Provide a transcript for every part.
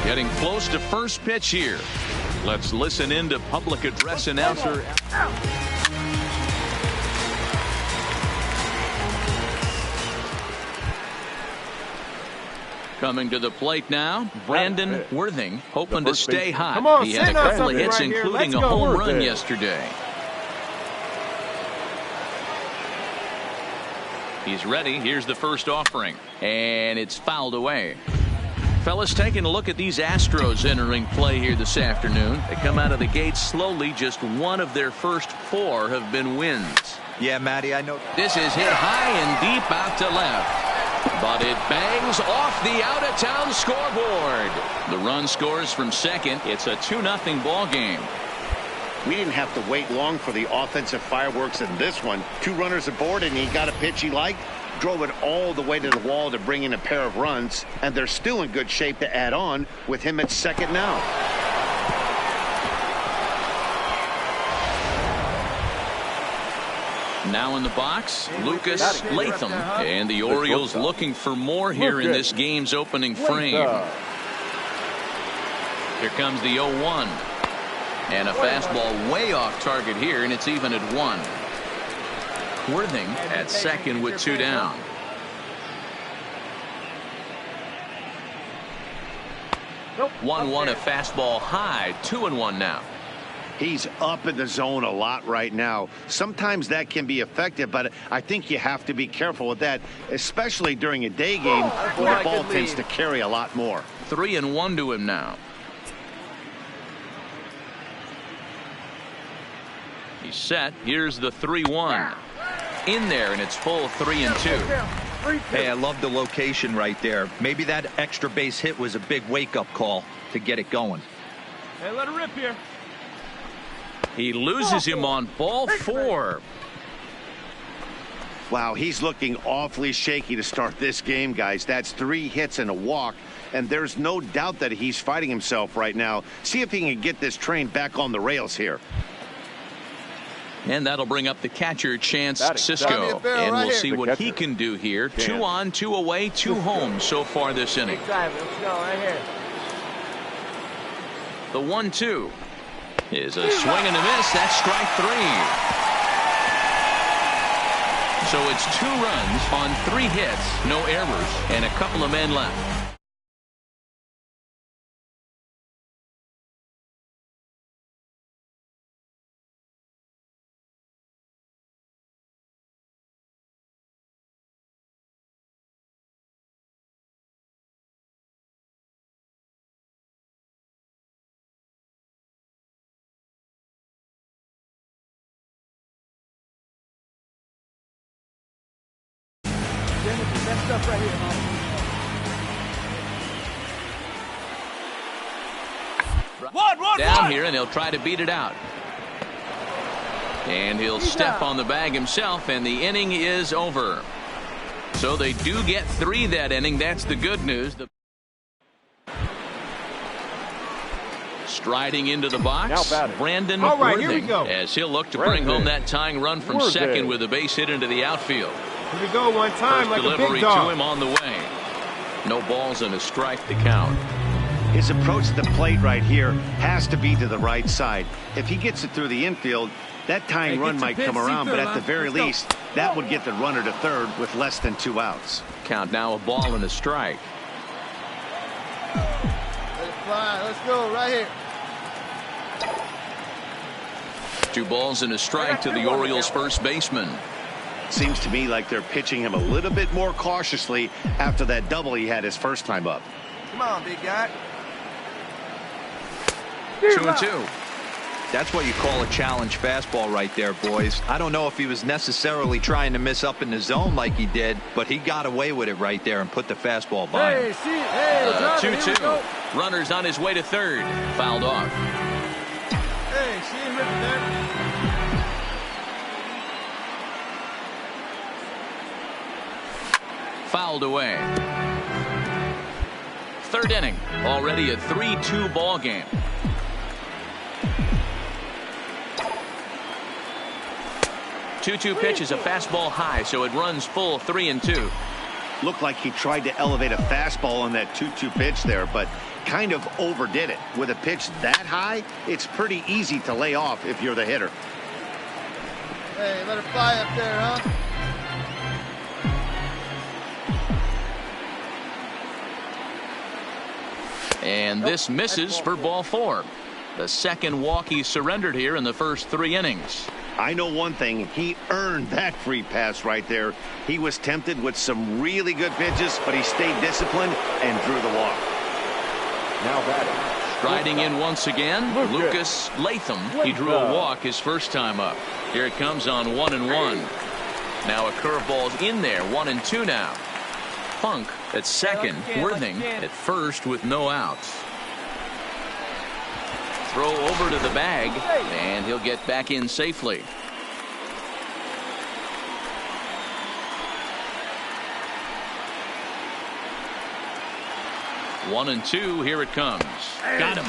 Getting close to first pitch here. Let's listen in to public address announcer. Coming to the plate now, Brandon Worthing, hoping to stay hot. He had a couple of hits, including a home run yesterday. He's ready. Here's the first offering, and it's fouled away. Fellas, taking a look at these Astros entering play here this afternoon. They come out of the gate slowly. Just one of their first 4 have been wins. Yeah, Matty, I know. This is hit high and deep out to left. But it bangs off the out-of-town scoreboard. The run scores from second. It's a 2-0 ball game. We didn't have to wait long for the offensive fireworks in this one. 2 runners aboard, and he got a pitch he liked. Drove it all the way to the wall to bring in a pair of runs, and they're still in good shape to add on with him at second now. Now in the box, Lucas Latham, and the Orioles looking for more here in this game's opening frame. Here comes the 0-1, and a fastball way off target here, and it's even at 1. Worthing at second with 2 down. Nope. 1-1, a fastball high, 2-1 now. He's up in the zone a lot right now. Sometimes that can be effective, but I think you have to be careful with that, especially during a day game where the ball tends to carry a lot more. 3-1 to him now. He's set. Here's the 3-1. In there, and it's full 3-2. Hey, I love the location right there. Maybe that extra base hit was a big wake-up call to get it going. Hey, let her rip here. He loses him on ball 4. Wow, he's looking awfully shaky to start this game, guys. That's 3 hits and a walk, and there's no doubt that he's fighting himself right now. See if he can get this train back on the rails here. And that'll bring up the catcher, Chance Sisco. And we'll see what he can do here. 2 on, 2 away, 2 home so far this inning. Let's go right here. The 1-2 is a swing and a miss. That's strike 3. So it's 2 runs on 3 hits, no errors, and a couple of men left. man. This is messed up right here, man. Down here, and he'll try to beat it out. And he'll step on the bag himself, and the inning is over. So they do get 3 that inning. That's the good news. Striding into the box, Brandon Worthing, as he'll look to bring home that tying run from second with a base hit into the outfield. Here we go, one time, First like delivery a big dog. to him on the way. No balls and a strike to count. His approach to the plate right here has to be to the right side. If he gets it through the infield, that tying run might come around, but at the very least, that would get the runner to third with less than 2 outs. Count now, a ball and a strike. Let it fly. Let's go right here. 2 balls and a strike to the Orioles first baseman. Seems to me like they're pitching him a little bit more cautiously after that double he had his first time up. Come on, big guy. 2-2. That's what you call a challenge fastball right there, boys. I don't know if he was necessarily trying to miss up in the zone like he did, but he got away with it right there and put the fastball by him. Hey, see it. Hey, 2-2. Runners on his way to third. Fouled off. Hey, see him ripping there. Fouled away. Third inning. Already a 3-2 ball game. 2-2 pitch is a fastball high, so it runs full 3-2. Looked like he tried to elevate a fastball on that 2-2 pitch there, but kind of overdid it. With a pitch that high, it's pretty easy to lay off if you're the hitter. Hey, let it fly up there, huh? And this misses for ball 4. The second walk he surrendered here in the first 3 innings. I know one thing. He earned that free pass right there. He was tempted with some really good pitches, but he stayed disciplined and drew the walk. Now batting. Striding in once again, Lucas Latham. He drew a walk his first time up. Here it comes on 1-1. Now a curveball's in there, 1-2 now. Funk at second, Worthing at first with no outs. Throw over to the bag, and he'll get back in safely. One and two, here it comes. Got him.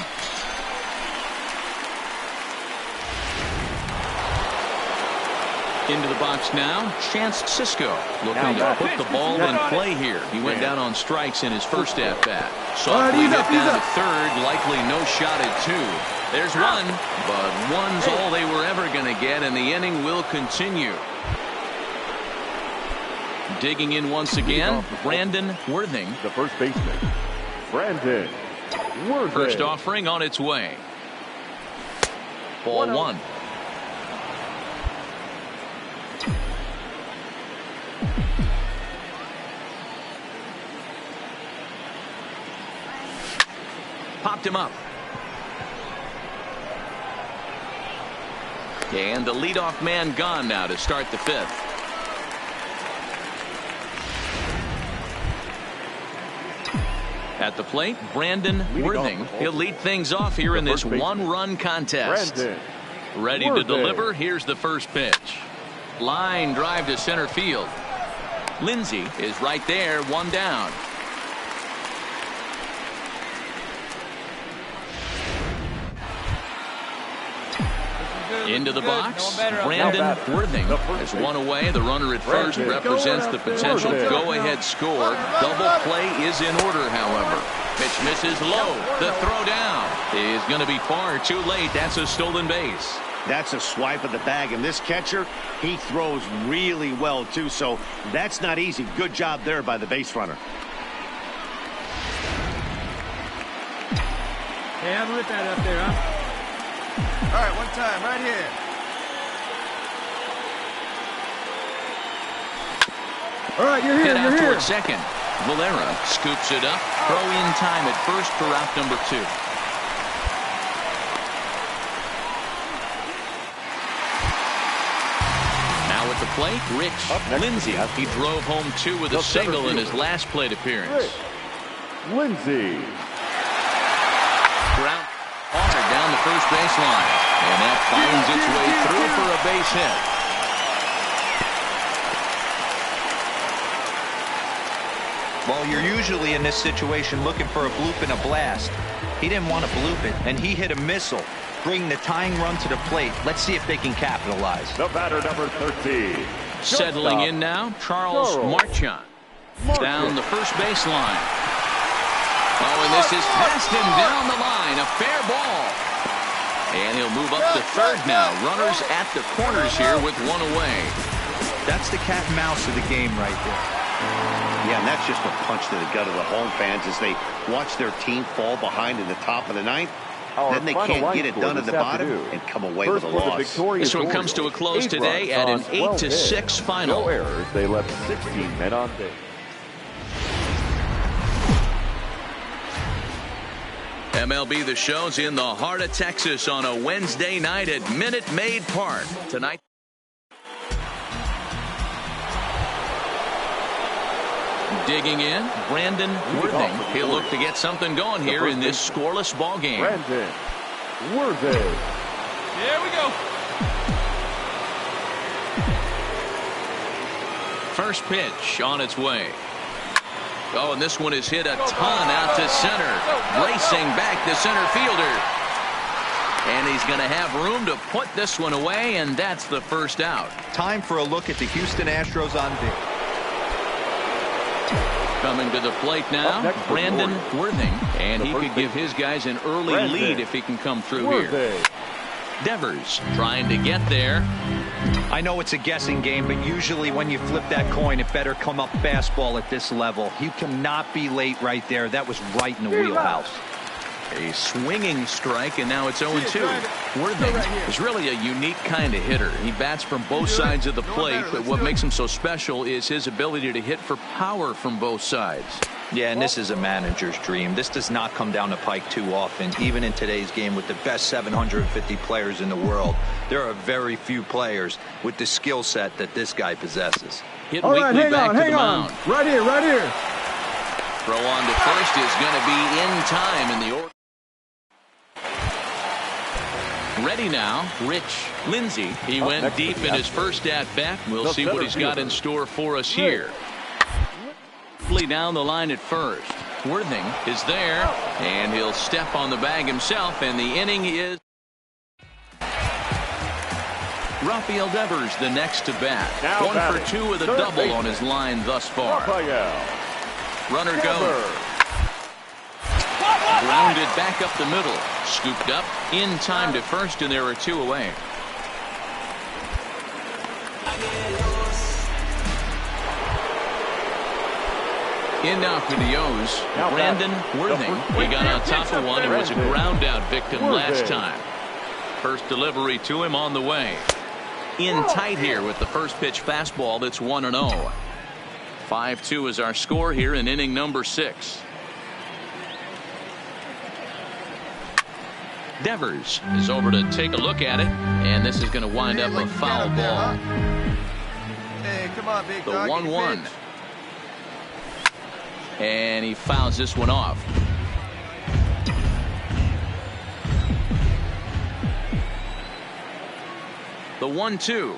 Into the box now, Chance Sisco looking to put the ball in play here. He went down on strikes in his first at-bat. Softly hit down to third, likely no shot at 2. There's one, but one's all they were ever going to get, and the inning will continue. Digging in once again, Brandon Worthing. The first baseman, Brandon Worthing. First offering on its way. Ball 1. Popped him up. And the leadoff man gone now to start the 5th. At the plate, Brandon Worthing. He'll lead things off here in this one-run contest. Ready to deliver. Here's the first pitch. Line drive to center field. Lindsey is right there, 1 down. Into the box, Brandon Worthing has one away. The runner at first represents the potential go-ahead score. Double play is in order, however. Pitch misses low. The throw down is going to be far too late. That's a stolen base. That's a swipe of the bag, and this catcher, he throws really well, too, so that's not easy. Good job there by the base runner. Hey, have a rip that up there, huh? All right, one time, right here. All right, you're here, Hit out you're here. toward second. Valera scoops it up. Throw in time at first for out number 2. Now a at the plate, Rich Lindsey. He drove home 2 with a single in his last plate appearance. Lindsey. Ground hard down the first baseline, and that finds its way through for a base hit. Well, you're usually in this situation looking for a bloop and a blast. He didn't want to bloop it, and he hit a missile, bringing the tying run to the plate. Let's see if they can capitalize. The batter, number 13. Settling in now, Charles Marchand. Down the first baseline. Oh, and this is past him down the line. A fair ball. And he'll move up to third now. Runners at the corners here with 1 away. That's the cat and mouse of the game right there. Yeah, and that's just a punch to the gut of the home fans as they watch their team fall behind in the top of the ninth. Then they can't get it done at the bottom and come away with a loss. This one comes to a close today at an 8-6 final. No errors. They left 16 men on base. MLB The Show's in the heart of Texas on a Wednesday night at Minute Maid Park. Tonight. Digging in, Brandon Worthing. He'll look to get something going here in this scoreless ball game. Brandon Worthing. Here we go. First pitch on its way. Oh, and this one is hit a ton out to center. Racing back the center fielder. And he's going to have room to put this one away, and that's the first out. Time for a look at the Houston Astros on base. Coming to the plate now, Brandon Worthing. And he could give his guys an early lead if he can come through here. Devers trying to get there. I know it's a guessing game, but usually when you flip that coin, it better come up fastball at this level. You cannot be late right there. That was right in the wheelhouse. A swinging strike, and now it's 0-2. Worthing is really a unique kind of hitter. He bats from both sides of the plate, but what makes him so special is his ability to hit for power from both sides. Yeah, and this is a manager's dream. This does not come down the pike too often. Even in today's game with the best 750 players in the world, there are very few players with the skill set that this guy possesses. Hit weakly back to the mound. Right here, right here. Throw on to first is going to be in time in the order. Ready now, Rich Lindsey. He went deep in his first at-bat. We'll see what he's got in store for us here. Down the line at first. Worthing is there, and he'll step on the bag himself, and the inning is Rafael Devers, the next to bat. 1 for 2 with a double on his line thus far. Runner goes. Grounded back up the middle. Scooped up in time to first, and there are 2 away. In now for the O's, Brandon Worthing. He got on top of one and was a ground out victim last time. First delivery to him on the way. In tight here with the first pitch fastball that's 1-0. 5-2 is our score here in inning number 6. Devers is over to take a look at it, and this is going to wind up a foul ball. Hey, come on, big The dog. 1-1. And he fouls this one off. The 1-2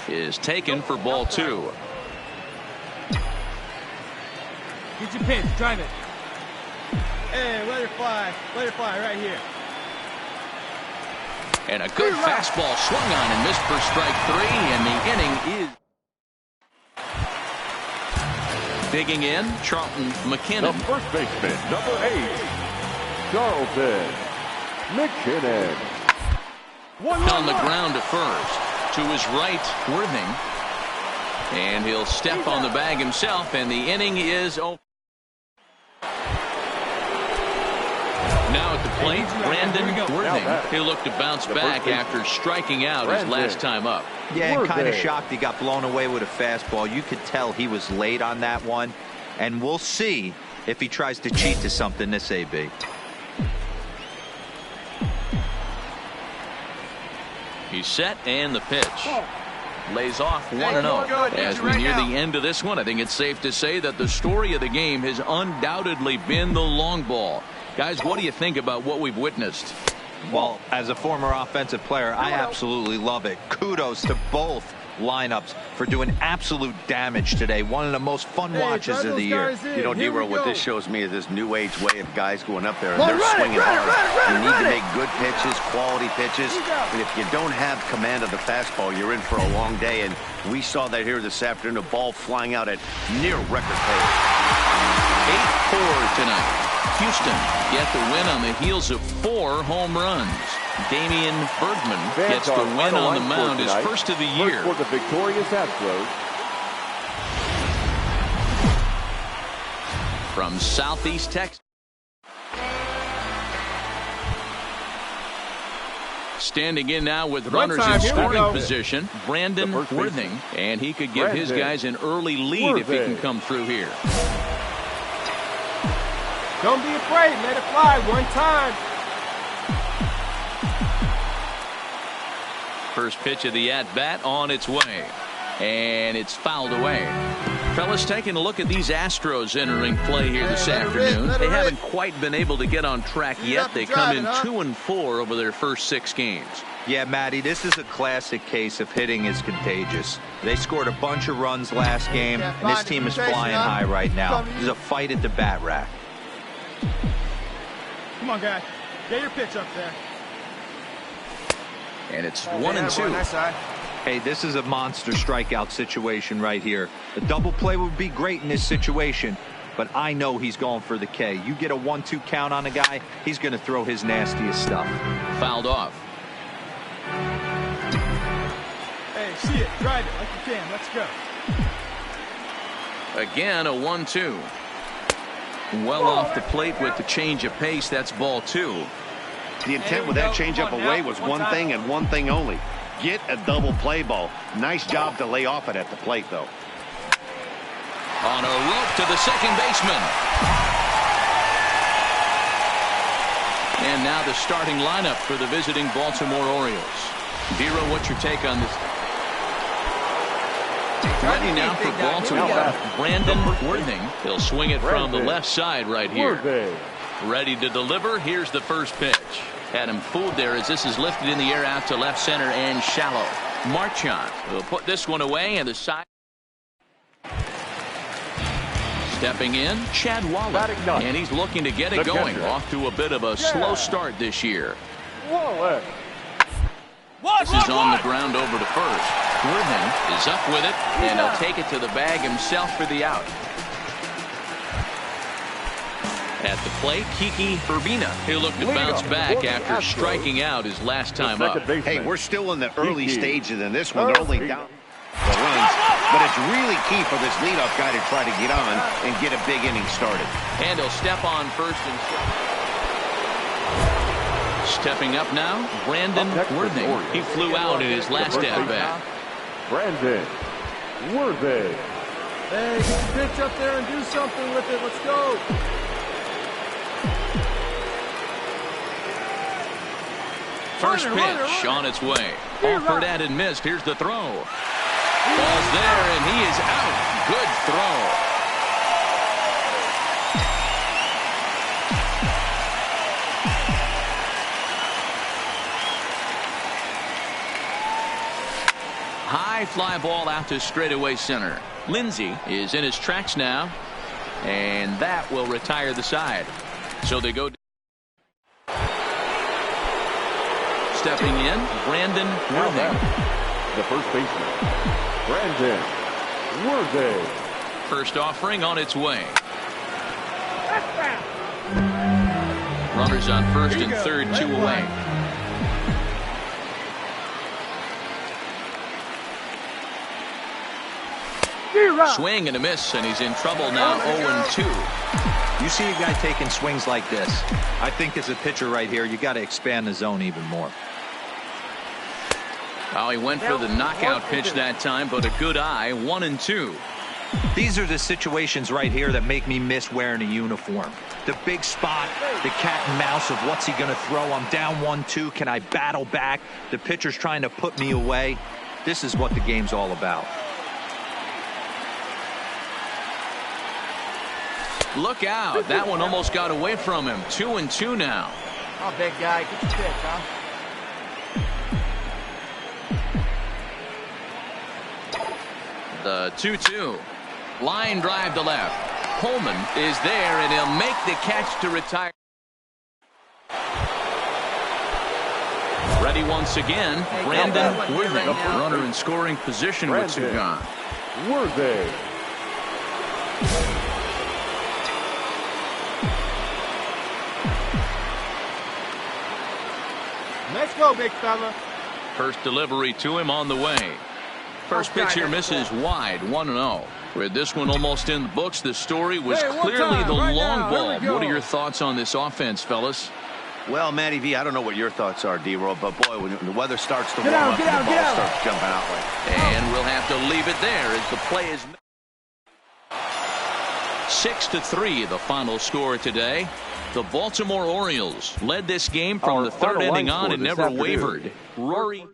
is taken for ball 2. Get your pitch, drive it. Hey, let it fly right here. And a good fastball swung on and missed for strike 3, and the inning is. Digging in, Charlton McKinnon. The first baseman, number 8, Charlton McKinnon. On the ground to first. To his right, Worthing. And he'll step on the bag himself, and the inning is over. Now at the plate, Brandon Worthing. He'll look to bounce back after striking out his last time up. Yeah, and kind of shocked he got blown away with a fastball. You could tell he was late on that one, and we'll see if he tries to cheat to something this AB. He's set, and the pitch. lays off 1-0. As we near the end of this one, I think it's safe to say that the story of the game has undoubtedly been the long ball. Guys, what do you think about what we've witnessed? Well, as a former offensive player, I absolutely love it. Kudos to both lineups for doing absolute damage today. One of the most fun watches of the year. You know, Nero, what this shows me is this new age way of guys going up there and they're swinging hard. You need to make good pitches, quality pitches. And if you don't have command of the fastball, you're in for a long day. And we saw that here this afternoon, a ball flying out at near record pace. 8-4 tonight. Houston get the win on the heels of 4 home runs. Damian Bergman gets the win on the mound, his first of the year. For the victorious Astros. From Southeast Texas. Standing in now with runners in scoring position, Brandon Worthing. And he could give his guys an early lead if he can come through here. Don't be afraid. Let it fly one time. First pitch of the at-bat on its way. And it's fouled away. Fellas, taking a look at these Astros entering play here this afternoon. They haven't quite been able to get on track yet. They come in 2-4 over their first 6 games. Yeah, Matty, this is a classic case of hitting is contagious. They scored a bunch of runs last game, and this team is flying high right now. There's a fight at the bat rack. Come on, guys. Get your pitch up there. And it's 1-2. Hey, this is a monster strikeout situation right here. The double play would be great in this situation, but I know he's going for the K. You get a 1-2 count on a guy, he's going to throw his nastiest stuff. Fouled off. Hey, see it. Drive it like you can. Let's go. Again, a 1-2. Well off the plate with the change of pace. That's ball 2. The intent with that changeup away was one thing and one thing only. Get a double play ball. Nice job to lay off it at the plate, though. On a rope to the second baseman. And now the starting lineup for the visiting Baltimore Orioles. Vero, what's your take on this? Ready now for Baltimore. Brandon Worthing. He'll swing it from the left side right here. Ready to deliver. Here's the first pitch. Had him fooled there as this is lifted in the air out to left center and shallow. Marchand will put this one away, and the side. Stepping in, Chad Wallace. And he's looking to get it going. Off to a bit of a slow start this year. This is on the ground over to first. Worthing is up with it, and he'll take it to the bag himself for the out. At the plate, Kiki Urbina. He'll look to bounce back after striking out his last time up. Hey, we're still in the early stages in this one. They're only down the runs, but it's really key for this leadoff guy to try to get on and get a big inning started. And he'll step on first and stepping up now, Brandon Worthing. He flew out in his last at-bat. Brandon Worthing. Hey, get your pitch up there and do something with it. Let's go. First pitch on its way. Offered and missed. Here's the throw. Ball's there, and he is out. Good throw. High fly ball out to straightaway center. Lindsey is in his tracks now, and that will retire the side. So they go. Stepping in, Brandon Worthing. The first baseman, Brandon Worthing. First offering on its way. Runners on first and third, 2 away. Swing and a miss, and he's in trouble now. 0-2. You see a guy taking swings like this. I think as a pitcher right here, you got to expand the zone even more. Oh, he went for the knockout pitch that time, but a good eye. 1-2. These are the situations right here that make me miss wearing a uniform. The big spot, the cat and mouse of what's he going to throw. I'm down 1-2. Can I battle back? The pitcher's trying to put me away. This is what the game's all about. Look out. That one almost got away from him. 2-2 now. Oh, big guy. Get your pitch, huh? The 2-2. Line drive to left. Coleman is there, and he'll make the catch to retire. Ready once again. Brandon Worthing, runner in scoring position with two gone. Worthing. Let's go, big fella. First delivery to him on the way. First pitch here misses wide, 1-0. With this one almost in the books, the story was clearly the long ball. What are your thoughts on this offense, fellas? Well, Matty V, I don't know what your thoughts are, D-Roll, but boy, when the weather starts to warm up, the ball starts jumping out like. And we'll have to leave it there as the play is 6-3, the final score today. The Baltimore Orioles led this game from the third inning on and never wavered. Rory.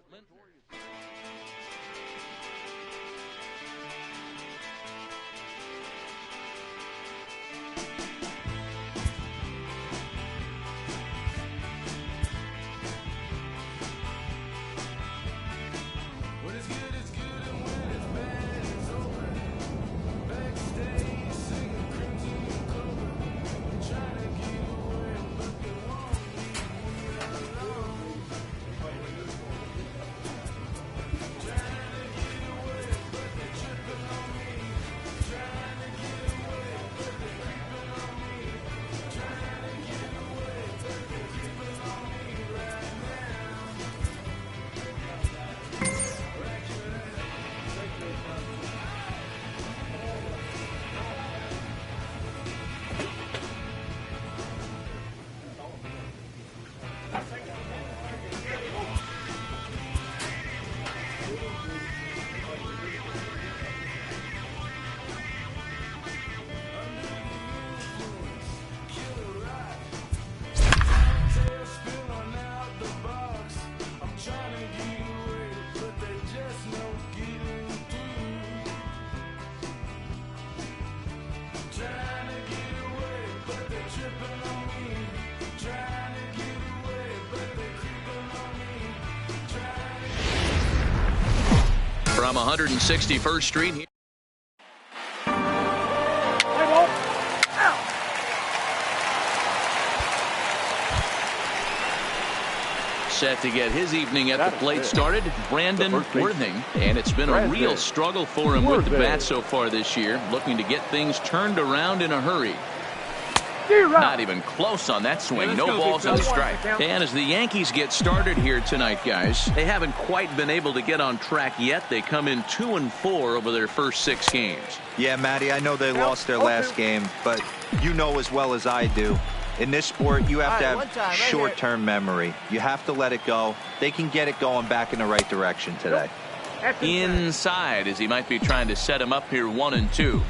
From 161st Street. Set to get his evening at the plate started, Brandon Worthing. And it's been a real struggle for him with the bat so far this year, looking to get things turned around in a hurry. Not even close on that swing. No balls and a strike. And as the Yankees get started here tonight, guys, they haven't quite been able to get on track yet. They come in 2-4 over their first 6 games. Yeah, Matty, I know they lost their last game, but you know as well as I do, in this sport, you have to have short-term memory. You have to let it go. They can get it going back in the right direction today. Inside, as he might be trying to set him up here 1-2.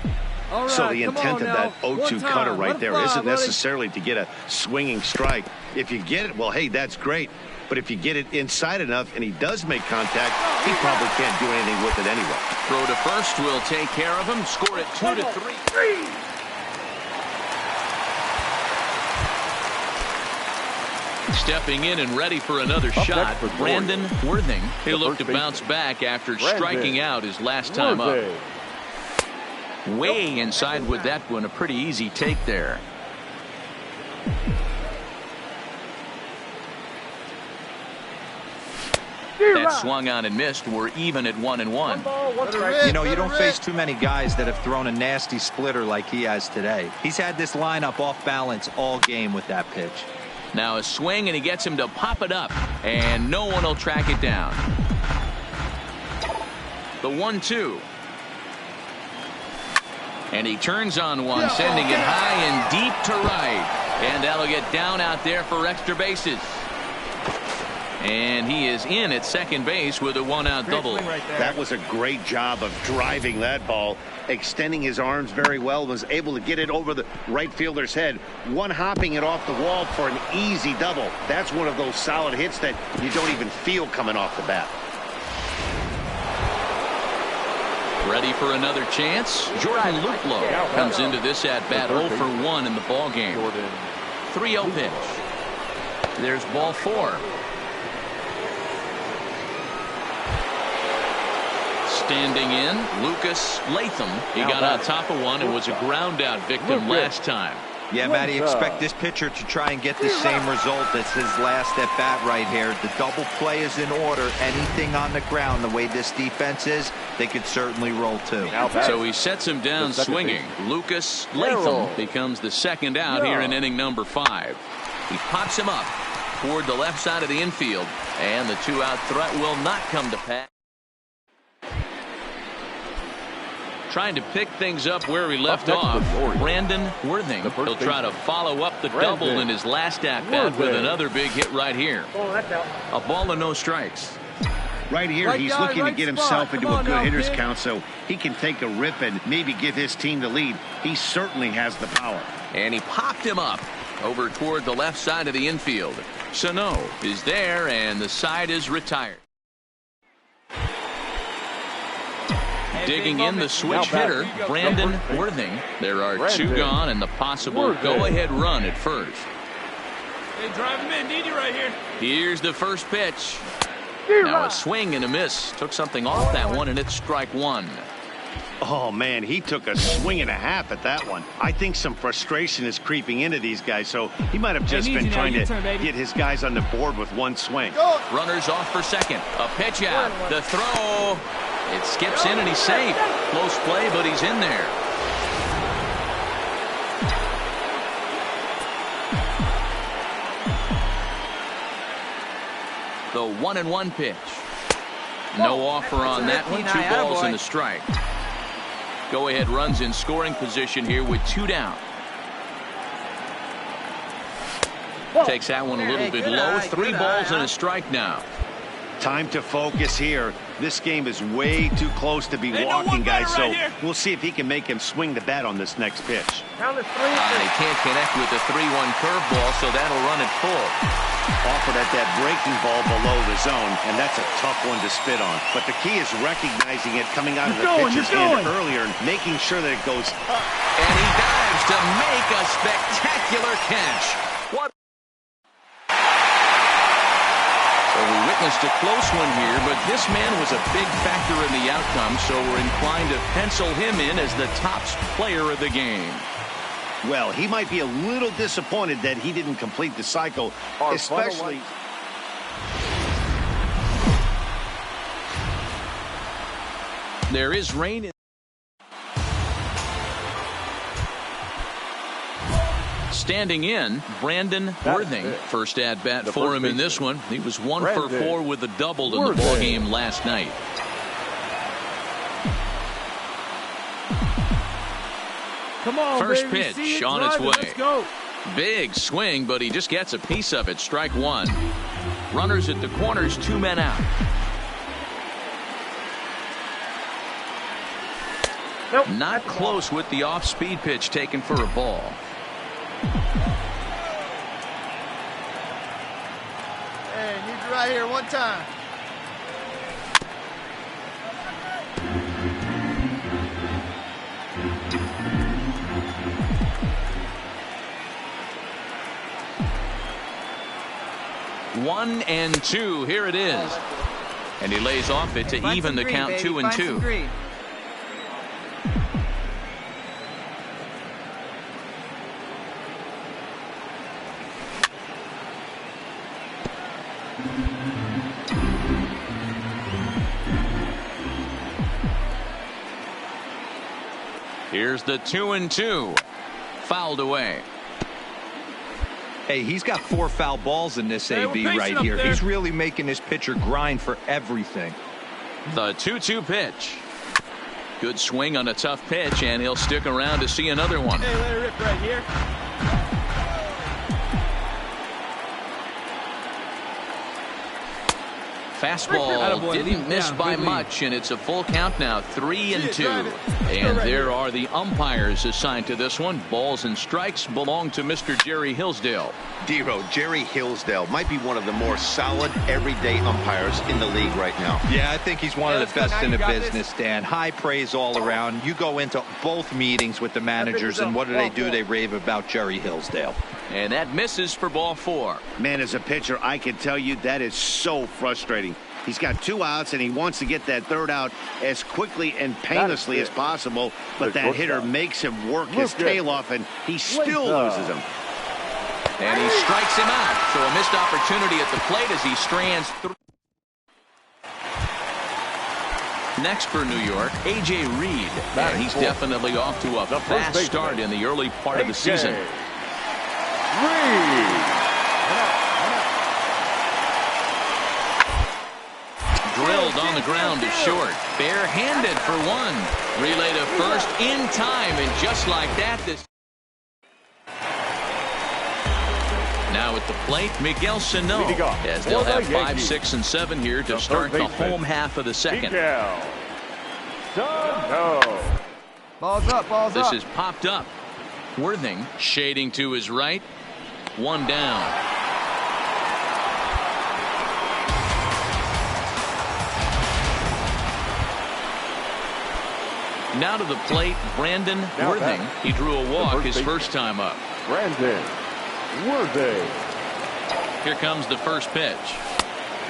Right, so the intent of that 0-2 cutter right there isn't necessarily to get a swinging strike. If you get it, well, hey, that's great. But if you get it inside enough and he does make contact, he probably can't do anything with it anyway. Throw to first will take care of him. Score it 2-3. Stepping in and ready for another shot, Brandon Worthing. He'll look to bounce back after striking out his last time up. Way inside with that one. A pretty easy take there. That swung on and missed. We're even at 1-1. You know, you don't face too many guys that have thrown a nasty splitter like he has today. He's had this lineup off balance all game with that pitch. Now a swing, and he gets him to pop it up, and no one will track it down. The 1-2. And he turns on one, sending it high and deep to right. And that'll get down out there for extra bases. And he is in at second base with a one-out double. That was a great job of driving that ball, extending his arms very well, was able to get it over the right fielder's head, one-hopping it off the wall for an easy double. That's one of those solid hits that you don't even feel coming off the bat. Ready for another chance? Jordan Luplow comes into this at-bat 0 for 1 in the ball game. 3-0 pitch. There's ball 4. Standing in, Lucas Latham. He got on top of one and was a ground out victim last time. Yeah, Matty, expect this pitcher to try and get the same result as his last at bat right here. The double play is in order. Anything on the ground, the way this defense is, they could certainly roll too. So he sets him down swinging. Lucas Latham becomes the second out here in inning number 5. He pops him up toward the left side of the infield, and the 2-out threat will not come to pass. Trying to pick things up where he left off. Brandon Worthing. He'll try to follow up the double in his last at-bat with another big hit right here. A ball and no strikes. Right here, he's looking to get himself into a good hitter's count so he can take a rip and maybe give his team the lead. He certainly has the power. And he popped him up over toward the left side of the infield. Sano is there, and the side is retired. Digging in the switch hitter, Brandon Worthing. There are 2 gone and the possible go-ahead run at first. Hey, drive him in. Need you right here. Here's the first pitch. Now a swing and a miss. Took something off that one, and it's strike 1. Oh, man, he took a swing and a half at that one. I think some frustration is creeping into these guys, so he might have just been trying to get his guys on the board with one swing. Runners off for second. A pitch out. The throw. It skips in and he's safe. Close play, but he's in there. The 1-1 pitch. No offer on that one. 2 balls and a strike. Go ahead runs in scoring position here with 2 down. Takes that one a little bit low. 3 balls and a strike now. Time to focus here. This game is way too close to be walking, guys, so we'll see if he can make him swing the bat on this next pitch. He can't connect with the 3-1 curveball, so that'll run it full. Offered at that breaking ball below the zone, and that's a tough one to spit on. But the key is recognizing it coming out of the pitcher's hand earlier and making sure that it goes up. And he dives to make a spectacular catch. What? Well, we witnessed a close one here, but this man was a big factor in the outcome, so we're inclined to pencil him in as the top player of the game. Well, he might be a little disappointed that he didn't complete the cycle, especially. There is rain. Standing in, Brandon Worthing. First at bat for him in this one. He was 1 for 4 with a double in the ball game last night. Come on, first baby. pitch on its way. Let's go. Big swing, but he just gets a piece of it. Strike 1. Runners at the corners, 2 men out. Nope. Not close with the off-speed pitch taken for a ball. Hey, need you right here one time. One and 2. Here it is. And he lays off it to even the count, 2-2. Here's the 2-2. Fouled away. Hey, he's got 4 foul balls in this AB right here. He's really making this pitcher grind for everything. The 2-2 pitch. Good swing on a tough pitch, and he'll stick around to see another one. Hey, let it rip right here. Fastball didn't miss by much, and it's a full count now, 3-2. And there are the umpires assigned to this one. Balls and strikes belong to Mr. Jerry Hillsdale. Dero, Jerry Hillsdale might be one of the more solid everyday umpires in the league right now. Yeah, I think he's one of the best in the business, Dan. High praise all around. You go into both meetings with the managers, and what do? They rave about Jerry Hillsdale. And that misses for ball 4. Man, as a pitcher, I can tell you that is so frustrating. He's got 2 outs, and he wants to get that 3rd out as quickly and painlessly as possible, but that hitter makes him work his tail off, and he still loses him. And he strikes him out. So a missed opportunity at the plate as he strands through. Next for New York, A.J. Reed. And he's definitely off to a fast start in the early part of the season. Drilled on the ground to short. Barehanded for 1. Relay to first in time, and just like that, this. Now at the plate, Miguel Sano, as they'll have 5, 6, and 7 here to start the home half of the second. Balls up, balls up. This is popped up. Worthing shading to his right. 1 down. Now to the plate, Brandon Worthing. He drew a walk his first time up. Brandon Worthing. Here comes the first pitch.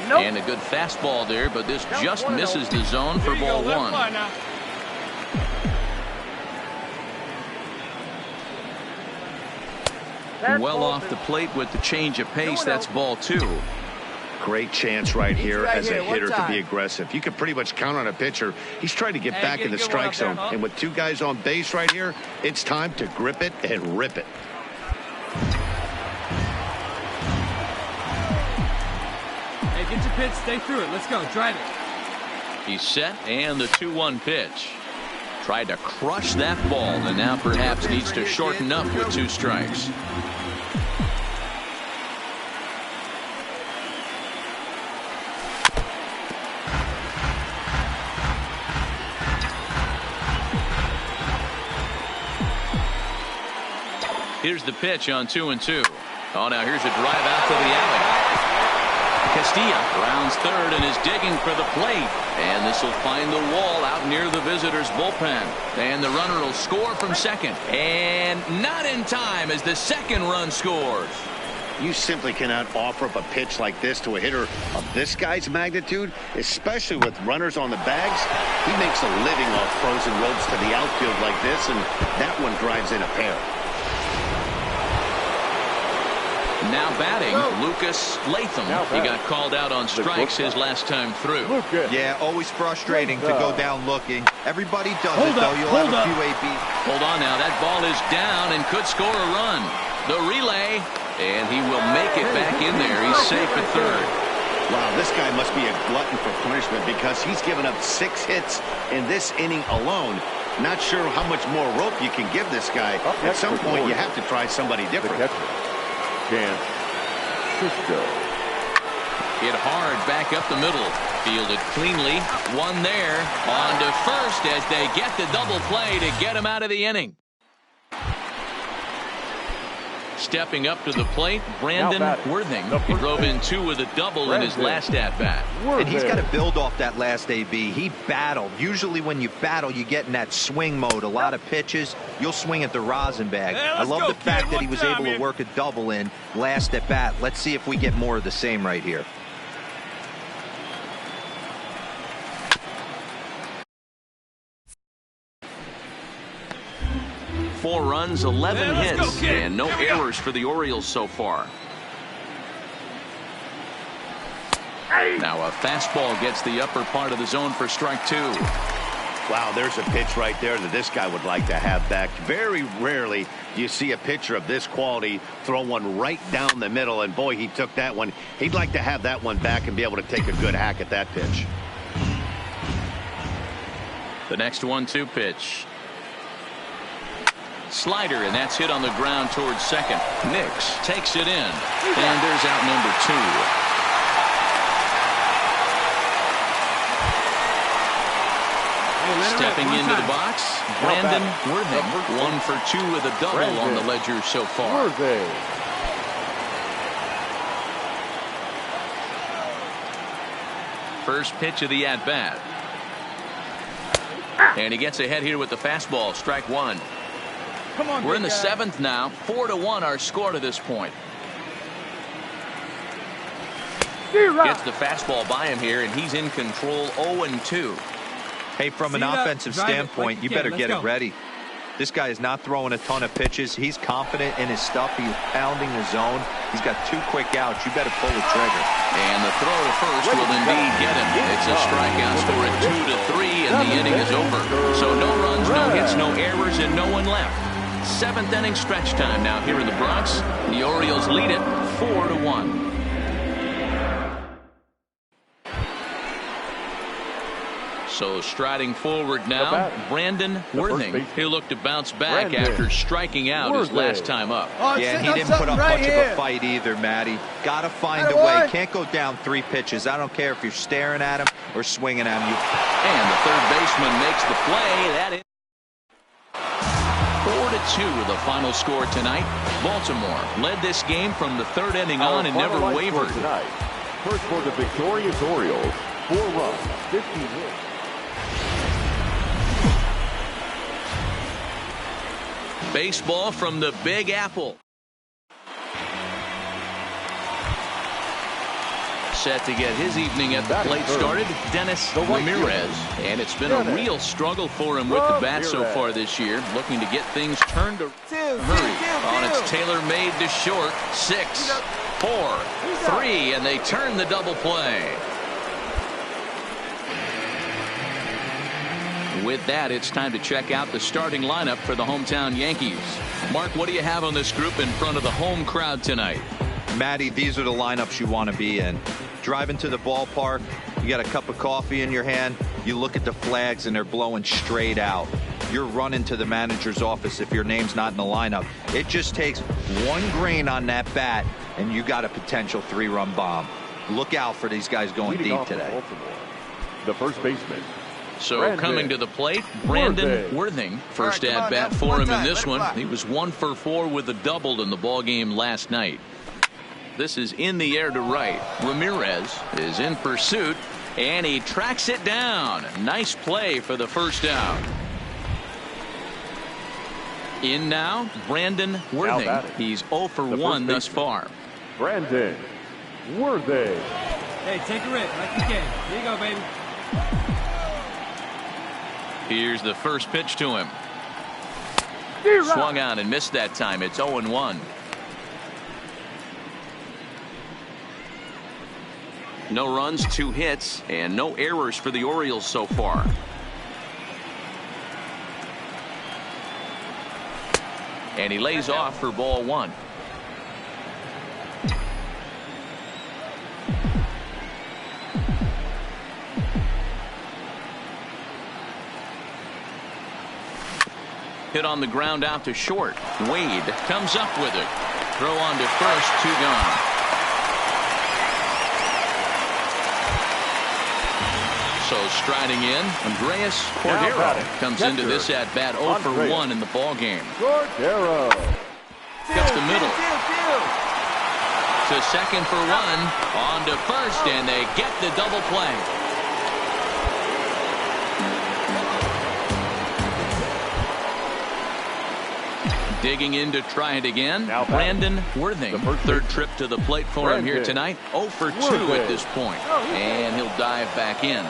Nope. And a good fastball there, but this just misses the zone for ball 1. Well off the plate with the change of pace. That's ball 2. Great chance right here as a hitter to be aggressive. You can pretty much count on a pitcher. He's trying to get back in the strike zone. And with 2 guys on base right here, it's time to grip it and rip it. Hey, get your pitch, stay through it. Let's go, drive it. He's set, and the 2-1 pitch. Tried to crush that ball, and now perhaps needs to shorten up with 2 strikes. Here's the pitch on 2-2. Oh, now here's a drive out to the alley. Castilla rounds third and is digging for the plate. And this will find the wall out near the visitors' bullpen. And the runner will score from second. And not in time as the second run scores. You simply cannot offer up a pitch like this to a hitter of this guy's magnitude, especially with runners on the bags. He makes a living off frozen ropes to the outfield like this, and that one drives in a pair. Now batting, Lucas Latham. He got called out on strikes his last time through. Yeah, always frustrating to go down looking. Everybody does it, though. You'll have a few ABs. Hold on now. That ball is down and could score a run. The relay, and he will make it back in there. He's safe at third. Wow, this guy must be a glutton for punishment because he's given up 6 hits in this inning alone. Not sure how much more rope you can give this guy. At some point, you have to try somebody different. Hit hard back up the middle. Fielded cleanly. One there. On to first as they get the double play to get him out of the inning. Stepping up to the plate, Brandon Worthing. He drove in 2 with a double in his last at-bat. And he's got to build off that last AB. He battled. Usually when you battle, you get in that swing mode. A lot of pitches, you'll swing at the rosin bag. I love the fact that he was able to work a double in last at-bat. Let's see if we get more of the same right here. Four runs, 11 hits, and no errors for the Orioles so far. Now a fastball gets the upper part of the zone for strike 2. Wow, there's a pitch right there that this guy would like to have back. Very rarely do you see a pitcher of this quality throw one right down the middle, and boy, he took that one. He'd like to have that one back and be able to take a good hack at that pitch. The next 1-2 pitch. Slider, and that's hit on the ground towards second. Nix takes it in, and there's out number 2. Stepping into the box, Brandon Worthing, 1 for 2 with a double on the ledger so far. First pitch of the at-bat. And he gets ahead here with the fastball, strike one. Come on, we're in the 7th now, 4-1 our score to this point. Gets the fastball by him here, and he's in control 0-2. Hey, from an offensive standpoint, you better get it ready. This guy is not throwing a ton of pitches. He's confident in his stuff. He's pounding the zone. He's got 2 quick outs. You better pull the trigger. And the throw to first will indeed get him. It's a strikeout score at 2-3, and the inning is over. So no runs, no hits, no errors, and no one left. 7th inning stretch time now here in the Bronx. The Orioles lead it 4-1. So striding forward now, Brandon Worthing. He'll look to bounce back after striking out his last time up. Yeah, he didn't put up much of a fight either, Matty. Got to find a way. Can't go down 3 pitches. I don't care if you're staring at him or swinging at him. And the third baseman makes the play. That is 4-2 the final score tonight. Baltimore led this game from the 3rd inning on and never wavered. First for the victorious Orioles, 4 runs, 15 hits. Baseball from the Big Apple. Set to get his evening at the plate started, Dennis Ramirez. And it's been a real struggle for him with the bat so far this year. Looking to get things turned to hurry. On its tailor-made to short. 6, 4, 3, and they turn the double play. With that, it's time to check out the starting lineup for the hometown Yankees. Mark, what do you have on this group in front of the home crowd tonight? Matty, these are the lineups you want to be in. Driving to the ballpark, you got a cup of coffee in your hand, you look at the flags and they're blowing straight out. You're running to the manager's office if your name's not in the lineup. It just takes 1 grain on that bat and you got a potential 3-run bomb. Look out for these guys going deep today. The first baseman. So coming to the plate, Brandon Worthing. First at bat for him in this one. He was 1 for 4 with a double in the ball game last night. This is in the air to right. Ramirez is in pursuit, and he tracks it down. Nice play for the first out. In now, Brandon Worthing. He's 0 for 1 thus far. Brandon Worthing. Hey, take a rip like you can. Here you go, baby. Here's the first pitch to him. Swung on and missed that time. It's 0-1. No runs, 2 hits, and no errors for the Orioles so far. And he lays off for ball 1. Hit on the ground out to short. Wade comes up with it. Throw on to first, 2 gone. So striding in, Andreas Cordero comes into this at bat 0 for 1 in the ball game. Cordero. Up the middle. To second for 1. On to first, and they get the double play. Digging in to try it again. Brandon Worthing. 3rd trip to the plate for him here tonight. 0 for 2 at this point. And he'll dive back in.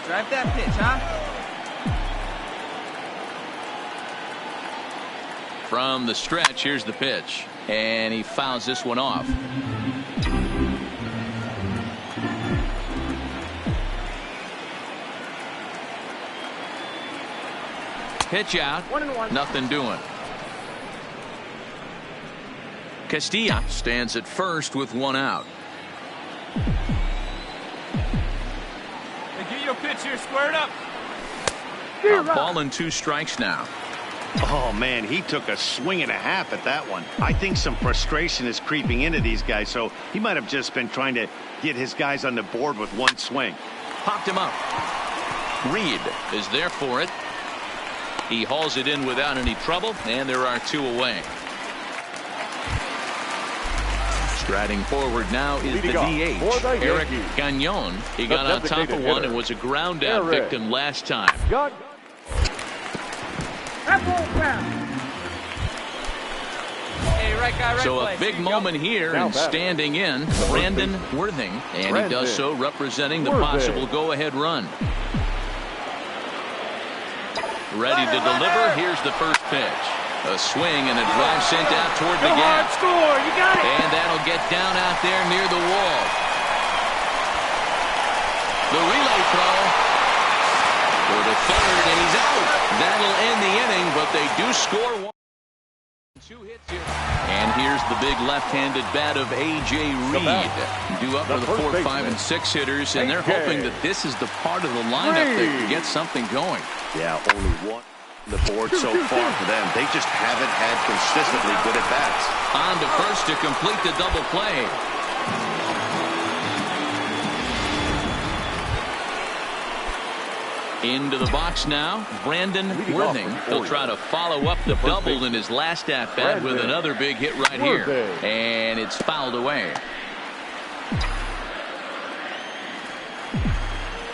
Drive that pitch, huh? From the stretch, here's the pitch. And he fouls this one off. Pitch out. 1-1. Nothing doing. Castilla stands at first with 1 out. Hey, get your pitch here squared up. A ball and 2 strikes now. Oh, man, he took a swing and a half at that one. I think some frustration is creeping into these guys, so he might have just been trying to get his guys on the board with one swing. Popped him up. Reed is there for it. He hauls it in without any trouble, and there are 2 away. Striding forward now is the DH, Eric Gagnon. He got on top of one and was a ground out victim last time. So a big moment here and standing in, Brandon Worthing, and he does so representing the possible go-ahead run. Ready to deliver. Here's the first pitch. A swing and a drive sent out toward the gap. Score. You got it. And that'll get down out there near the wall. The relay throw for the third, and he's out. That'll end the inning, but they do score 1. 2 hits here. And here's the big left-handed bat of A.J. Reed. Due up for the 4, 5, and 6 hitters, and they're hoping that this is the part of the lineup that can get something going. Yeah, only one on the board so far for them. They just haven't had consistently good at-bats. On to first to complete the double play. Into the box now, Brandon Worthing. He'll try to follow up the double in his last at-bat with another big hit right here. And it's fouled away.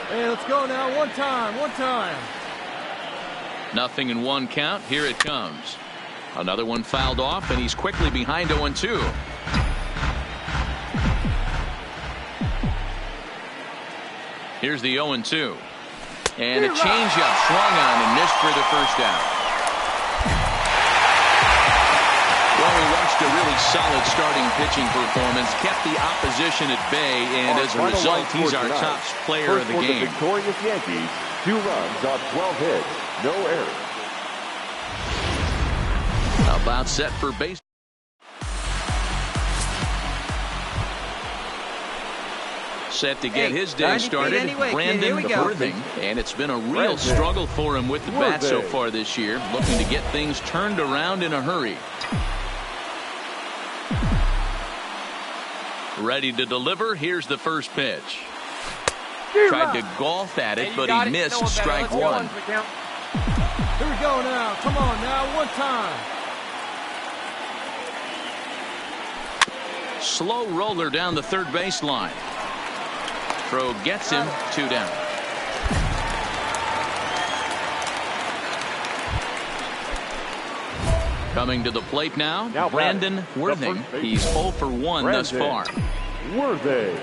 Hey, let's go now. One time. Nothing in 1 count. Here it comes. Another one fouled off, and he's quickly behind 0-2. Here's the 0-2. And a changeup swung on and missed for the first out. Well, we watched a really solid starting pitching performance, kept the opposition at bay, and as a result, he's our top player of the game. The victorious Yankees, 2 runs on 12 hits, no errors. About set for base. Set to get his day started, anyway, Brandon Worthing, and it's been a real struggle for him with the bat so far this year, looking to get things turned around in a hurry. Ready to deliver. Here's the first pitch. Tried to golf at it, but he missed strike 1. Here we go now. Come on now. One time. Slow roller down the third baseline. Throw gets him 2 down. Coming to the plate now Brandon Worthing. He's 0 for 1 thus far. Worthing.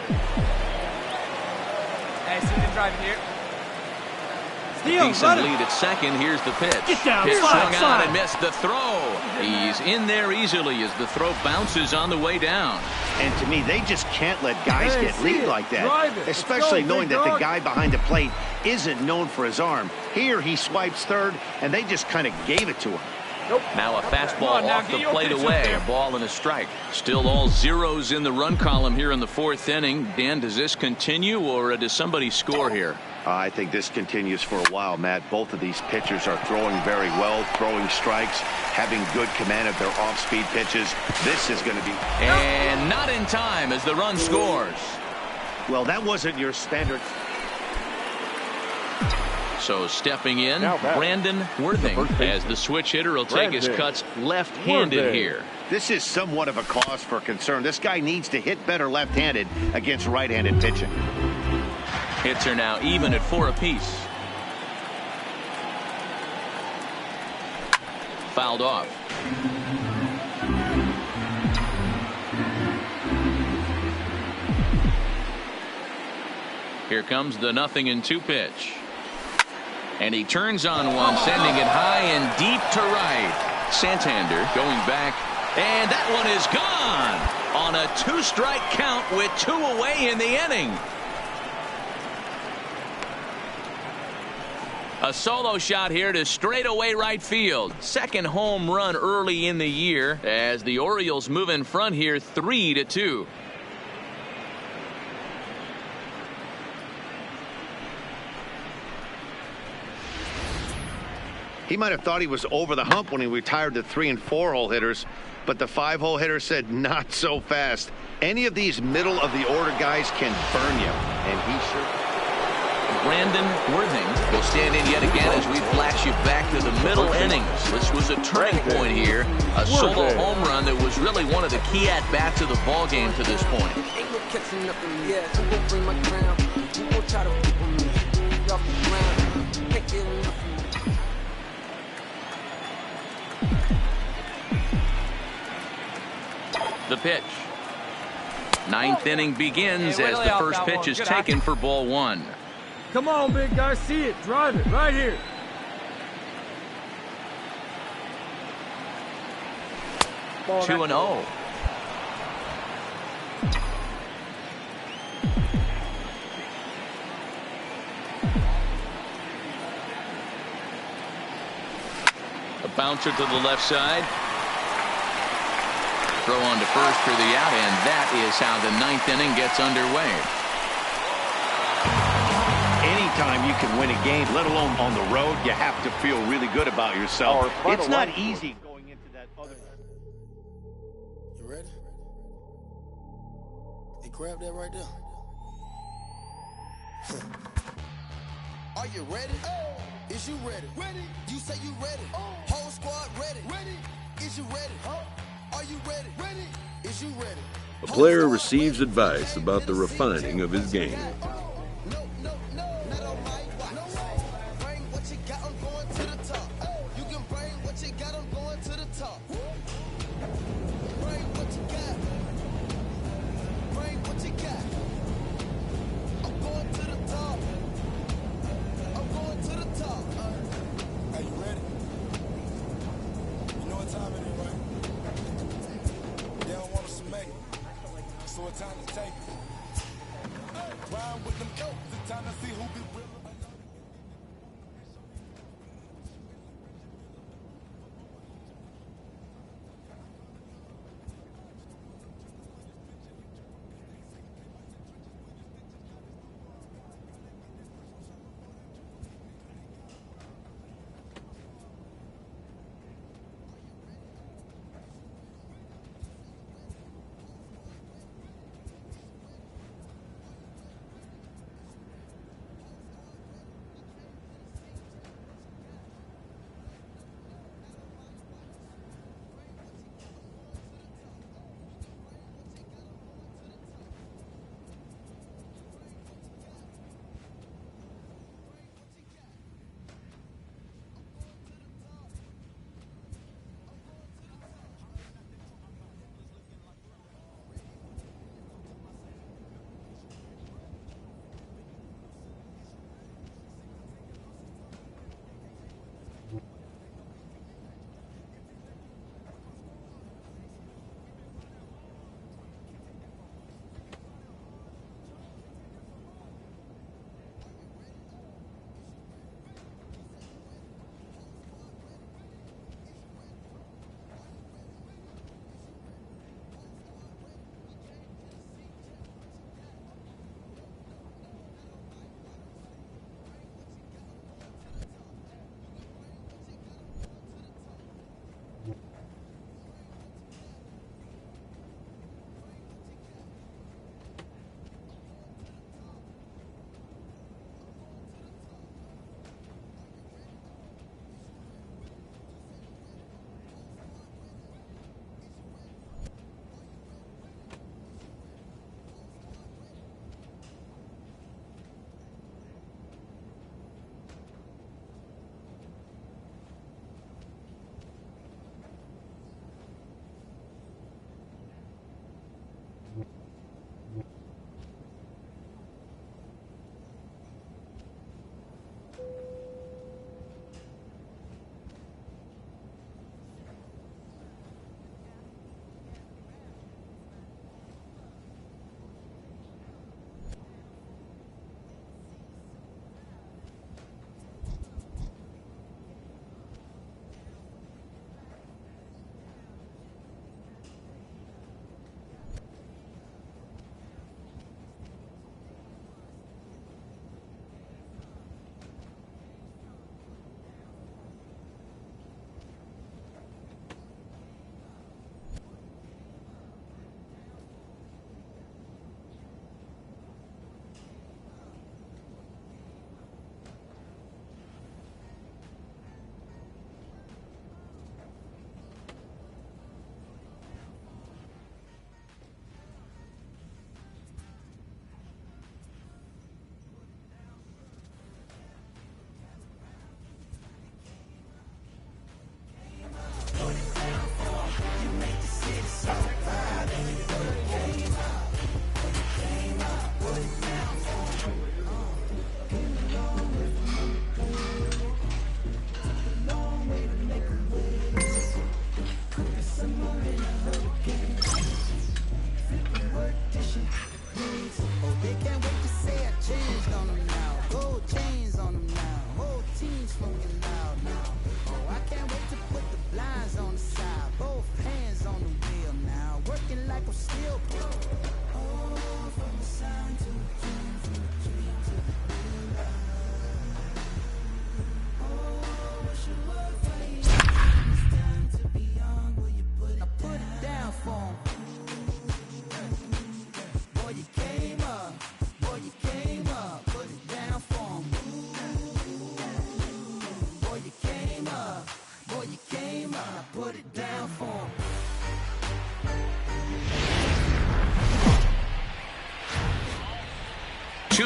Hey, see him driving here. Decent lead at second. Here's the pitch. Get down. Pitch Slide. swung on and missed the throw. He's in there easily as the throw bounces on the way down. And to me, they just can't let guys get lead like that, especially knowing that the guy behind the plate isn't known for his arm. Here he swipes third, and they just kind of gave it to him. Now a fastball off the plate away. A ball and a strike. Still all zeros in the run column here in the 4th inning. Dan, does this continue, or does somebody score here? I think this continues for a while, Matt. Both of these pitchers are throwing very well, throwing strikes, having good command of their off-speed pitches. This is going to be... And not in time as the run scores. Well, that wasn't your standard... So stepping in, Brandon Worthing, as the switch hitter will take his cuts left-handed here. This is somewhat of a cause for concern. This guy needs to hit better left-handed against right-handed pitching. Hits are now even at 4 apiece. Fouled off. Here comes the 0-2 pitch. And he turns on one, sending it high and deep to right. Santander going back, and that one is gone on a 2-strike count with 2 away in the inning. A solo shot here to straightaway right field. Second home run early in the year as the Orioles move in front here 3-2. He might have thought he was over the hump when he retired the 3- and 4-hole hitters, but the 5-hole hitter said not so fast. Any of these middle-of-the-order guys can burn you, and he sure. Brandon Worthing will stand in yet again as we flash you back to the middle innings. This was a turning point here, a solo home run that was really one of the key at-bats of the ball game to this point. The pitch. Ninth inning begins as the first pitch is taken for ball 1. Come on, big guy, see it. Drive it right here. Ball 2-0. A bouncer to the left side. Throw on to first for the out, and that is how the 9th inning gets underway. Anytime you can win a game, let alone on the road, you have to feel really good about yourself. It's not easy going into that other. You ready? Hey, grab that right there. Are you ready? Is you ready? Ready. You say you ready. Whole squad ready. Ready. Is you ready? Are you ready? Ready. Is you ready? A player receives advice about the refining of his game.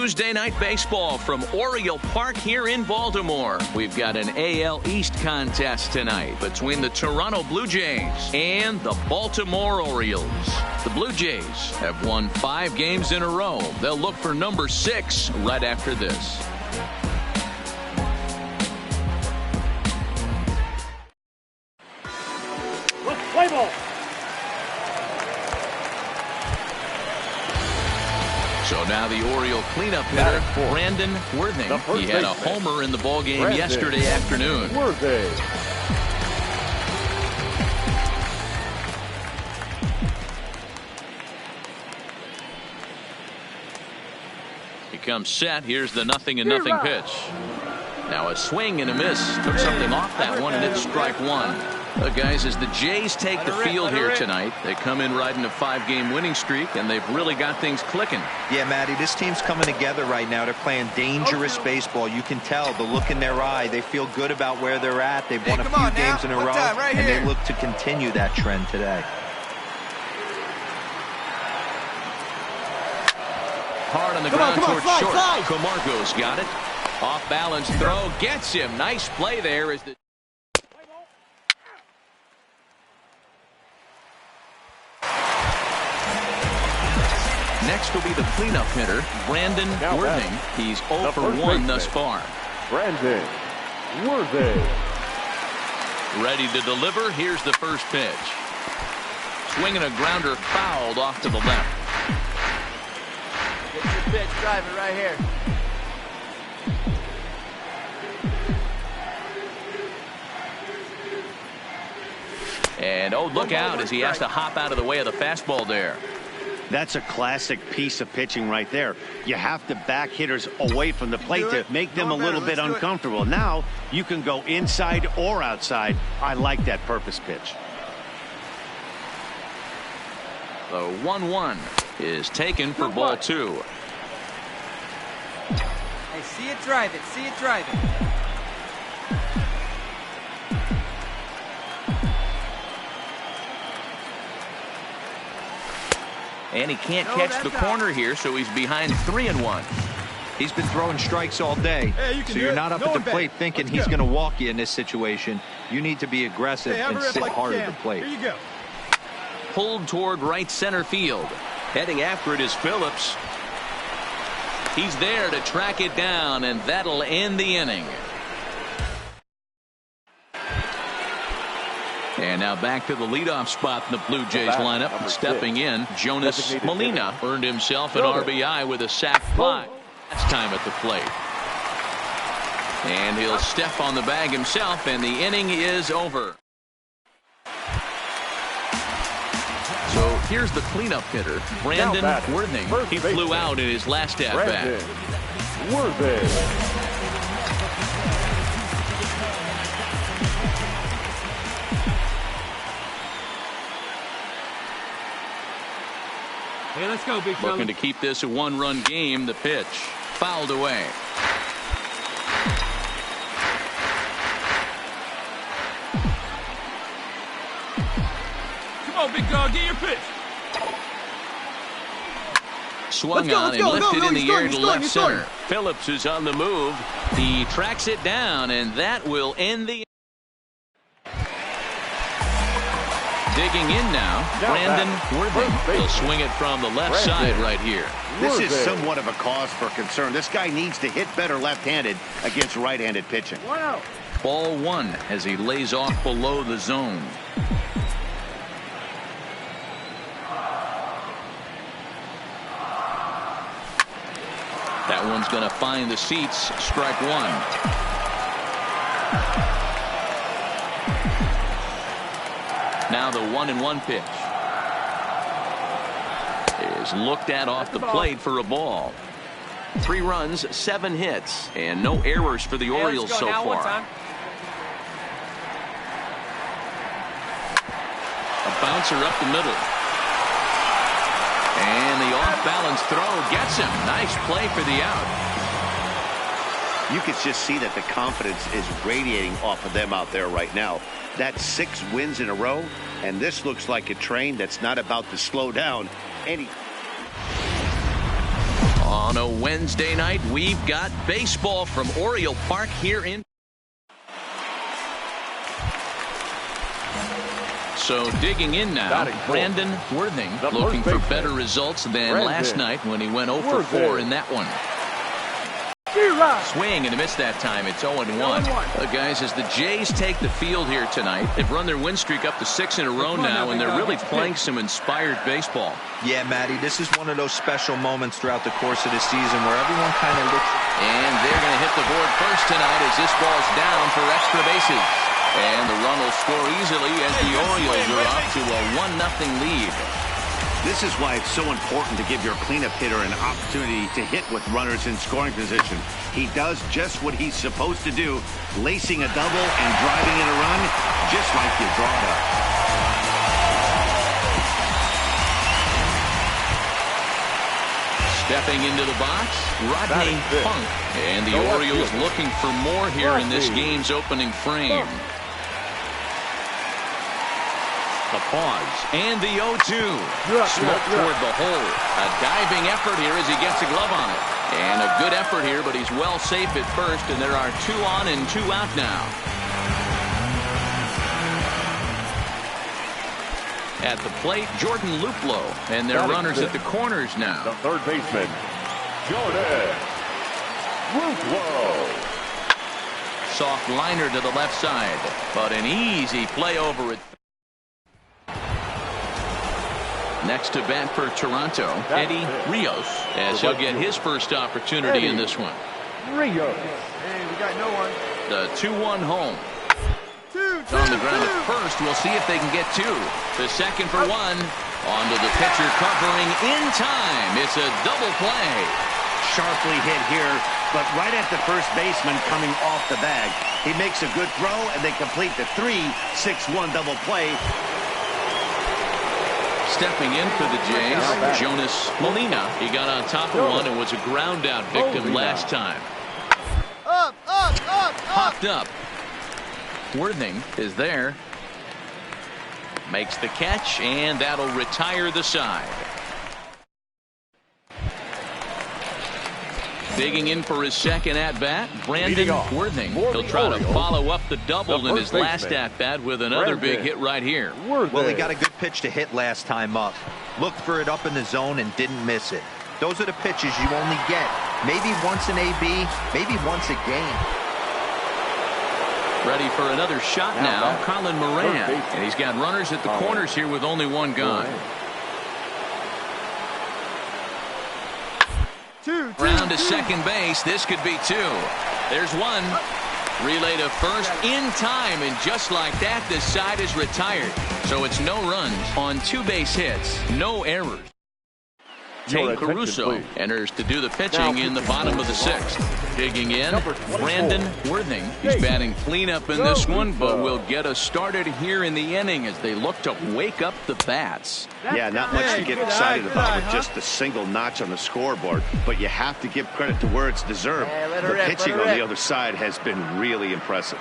Tuesday night baseball from Oriole Park here in Baltimore. We've got an AL East contest tonight between the Toronto Blue Jays and the Baltimore Orioles. The Blue Jays have won 5 games in a row. They'll look for number 6 right after this. Play ball. So now the Oriole cleanup hitter, Brandon Worthing. He had a homer in the ballgame yesterday afternoon. Worthing. He comes set. Here's the 0-0 pitch. Now a swing and a miss. Took something off that one, and it's strike 1. Guys, as the Jays take the field here tonight, they come in riding a 5-game winning streak, and they've really got things clicking. Yeah, Matty, this team's coming together right now. They're playing dangerous baseball. You can tell the look in their eye. They feel good about where they're at. They've won a few games in a row, and they look to continue that trend today. Hard on the ground towards short. Camargo's got it. Off balance throw gets him. Nice play there as the next will be the cleanup hitter, Brandon Worthing. He's 0 for 1 thus far. Brandon Worthing. Ready to deliver. Here's the first pitch. Swinging a grounder fouled off to the left. Get your pitch, drive it right here. And look out as he has to hop out of the way of the fastball there. That's a classic piece of pitching right there. You have to back hitters away from the plate to make them a little bit uncomfortable. Now you can go inside or outside. I like that purpose pitch. The 1-1 is taken for ball 2. Hey, see it, drive it. See it, drive it. And he can't catch the corner here, so he's behind 3-1. He's been throwing strikes all day, so you're not up at the plate thinking he's going to walk you in this situation. You need to be aggressive and sit hard at the plate. Here you go. Pulled toward right center field. Heading after it is Phillips. He's there to track it down, and that'll end the inning. And now back to the leadoff spot in the Blue Jays lineup. Stepping in, Jonas Molina earned himself an RBI with a sac fly. Last time at the plate. And he'll step on the bag himself, and the inning is over. So here's the cleanup hitter, Brandon Worthing. He flew out in his last at-bat. Worthing. Hey, let's go, big fella. Looking to keep this a 1-run game. The pitch fouled away. Come on, big dog, get your pitch. Swung on and lifted in the air to left center. Phillips is on the move. He tracks it down, and that will end the. Digging in now, Brandon Worthing. He'll swing it from the left side right here. This is somewhat of a cause for concern. This guy needs to hit better left-handed against right-handed pitching. Ball 1 as he lays off below the zone. That one's going to find the seats. Strike 1. Now the 1-1 pitch is looked at off the plate for a ball. 3 runs, 7 hits, and no errors for the Orioles so far. A bouncer up the middle. And the off-balance throw gets him. Nice play for the out. You can just see that the confidence is radiating off of them out there right now. That's 6 wins in a row, and this looks like a train that's not about to slow down any. On a Wednesday night, we've got baseball from Oriole Park here in. So digging in now, Brandon Worthing looking for better results than last night when he went 0 for 4 in that one. Swing and a miss that time. It's 0-1. Guys, as the Jays take the field here tonight, they've run their win streak up to 6 in a row now, and they're really playing some inspired baseball. Yeah, Matty, this is one of those special moments throughout the course of the season where everyone kind of looks. And they're going to hit the board first tonight as this ball's down for extra bases. And the run will score easily as the Orioles are off to a 1-0 lead. This is why it's so important to give your cleanup hitter an opportunity to hit with runners in scoring position. He does just what he's supposed to do, lacing a double and driving in a run, just like you draw it up. Stepping into the box, Rodney Funk. And the Orioles looking for more here in this game's opening frame. The pause and the 0-2. Smoke toward the hole. A diving effort here as he gets a glove on it. And a good effort here, but he's well safe at first, and there are 2 on and 2 out now. At the plate, Jordan Luplow, and their runners at the corners now. The third baseman, Jordan Luplow. Soft liner to the left side, but an easy play over it. Next to bat for Toronto, Eddie Rios, as he'll get his first opportunity in this one. Rios. Hey, we got no one. The 2-1 home. On the ground at first. We'll see if they can get 2. The second for 1. Onto the pitcher covering in time. It's a double play. Sharply hit here, but right at the first baseman coming off the bag. He makes a good throw, and they complete the 3-6-1 double play. Stepping in for the Jays, Jonas Molina. He got on top of one and was a ground out victim last time. Popped up. Worthing is there. Makes the catch, and that'll retire the side. Digging in for his second at-bat, Brandon Worthing. He'll try to follow up the double in his last at-bat with another big hit right here. Well, he got a good pitch to hit last time up. Looked for it up in the zone and didn't miss it. Those are the pitches you only get. Maybe once an AB, maybe once a game. Ready for another shot now, Colin Moran. And he's got runners at the corners here with only 1 gone. Round to second base. This could be 2. There's 1. Relay to first in time, and just like that, the side is retired. So it's no runs on 2 base hits, no errors. Tate Caruso enters to do the pitching in the bottom of the 6th. Digging in, Brandon Worthing. He's batting cleanup in this one, but will get us started here in the inning as they look to wake up the bats. Yeah, not much to get excited about with just a single notch on the scoreboard, but you have to give credit to where it's deserved. The pitching on the other side has been really impressive.